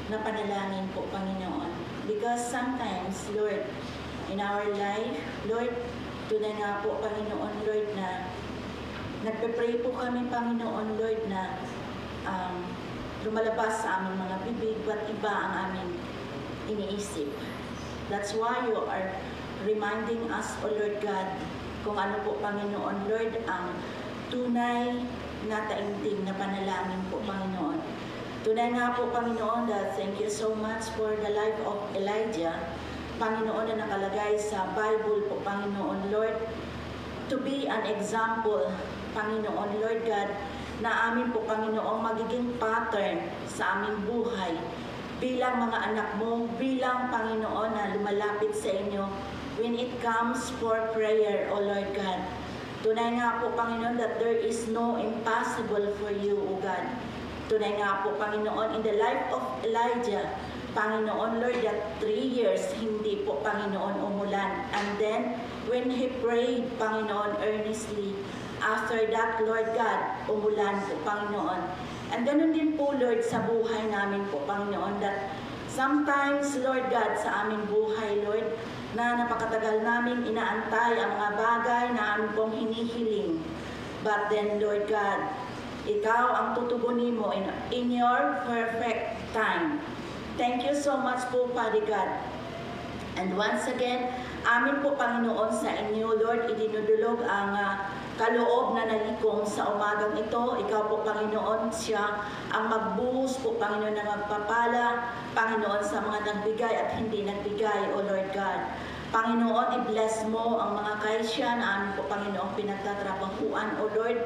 na panalangin po, Panginoon. Because sometimes, Lord, in our life, Lord, tunay nga po, Panginoon, Lord, na nagpe-pray po kami, Panginoon, Lord, na lumalabas sa aming mga bibig, ba't iba ang aming iniisip. That's why you are reminding us, O Lord God, kung ano po, Panginoon, Lord, ang tunay na taimtim na panalangin po, Panginoon. Tunay nga po, Panginoon, that thank you so much for the life of Elijah, Panginoon, na nakalagay sa Bible po, Panginoon, Lord, to be an example, Panginoon, Lord God, na amin po, Panginoon, magiging pattern sa aming buhay bilang mga anak mo, bilang, Panginoon, na lumalapit sa inyo when it comes for prayer, O Lord God. Tunay nga po, Panginoon, that there is no impossible for you, O God. Tunay nga po, Panginoon, in the life of Elijah, Panginoon, Lord, that 3 years, hindi po, Panginoon, umulan. And then, when he prayed, Panginoon, earnestly, after that, Lord God, umulan po, Panginoon. And ganun din po, Lord, sa buhay namin po, Panginoon, that sometimes, Lord God, sa aming buhay, Lord, na napakatagal namin inaantay ang mga bagay na amin pong hinihiling. But then, Lord God, ikaw ang tutugunin mo in your perfect time. Thank you so much po, Father God. And once again, amin po, Panginoon, sa inyo, Lord, idinudulog ang kaloob na nalikom sa umagang ito. Ikaw po, Panginoon, siya ang magbuhos po, Panginoon, na magpapala, Panginoon, sa mga nagbigay at hindi nagbigay, O Lord God. Panginoon, i-bless mo ang mga kaisya na amin po, Panginoon, pinagtatrabahuan, O Lord.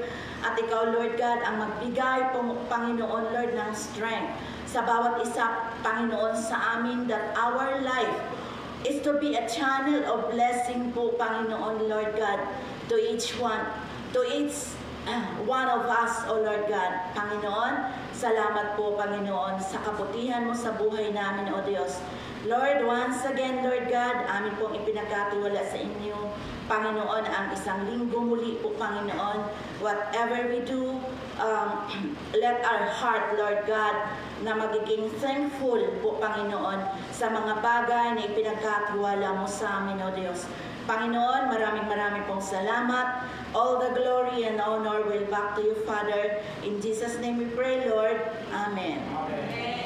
At ikaw, Lord God, ang magbigay po, Panginoon, Lord, ng strength sa bawat isa, Panginoon, sa amin, that our life is to be a channel of blessing po, Panginoon, Lord God, to each one of us, O Lord God. Panginoon, salamat po, Panginoon, sa kabutihan mo sa buhay namin, O Diyos. Lord, once again, Lord God, amin pong ipinagkatiwala sa inyo, Panginoon, ang isang linggo muli po, Panginoon. Whatever we do, let our heart, Lord God, na magiging thankful po, Panginoon, sa mga bagay na ipinagkatiwala mo sa amin, O Diyos. Panginoon, maraming pong salamat. All the glory and honor will back to you, Father. In Jesus' name we pray, Lord. Amen. Amen.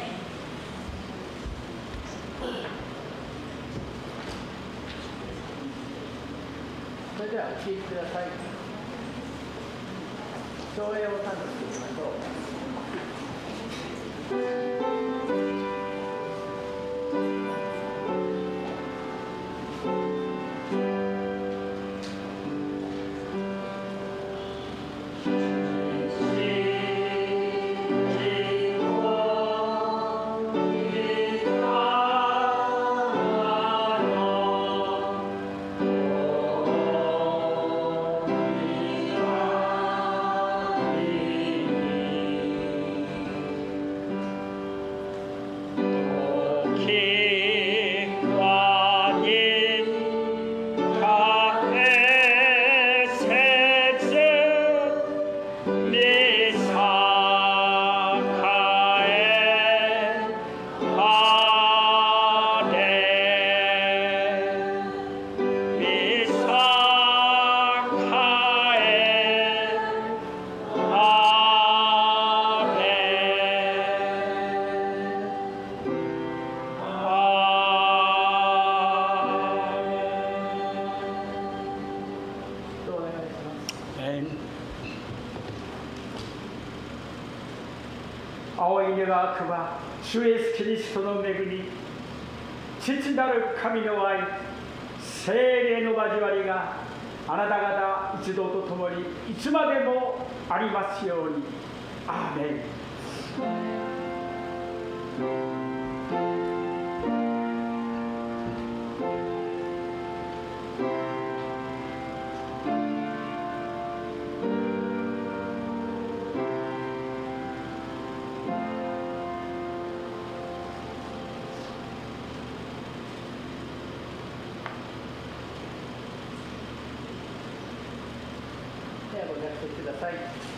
それではお聴きください。照英を賛美していきましょう。「青い願わくは主イエスキリストの恵み、父なる神の愛、聖霊の交わりがあなた方一同と共にいつまでもありますように。アーメン。ではご着席ください。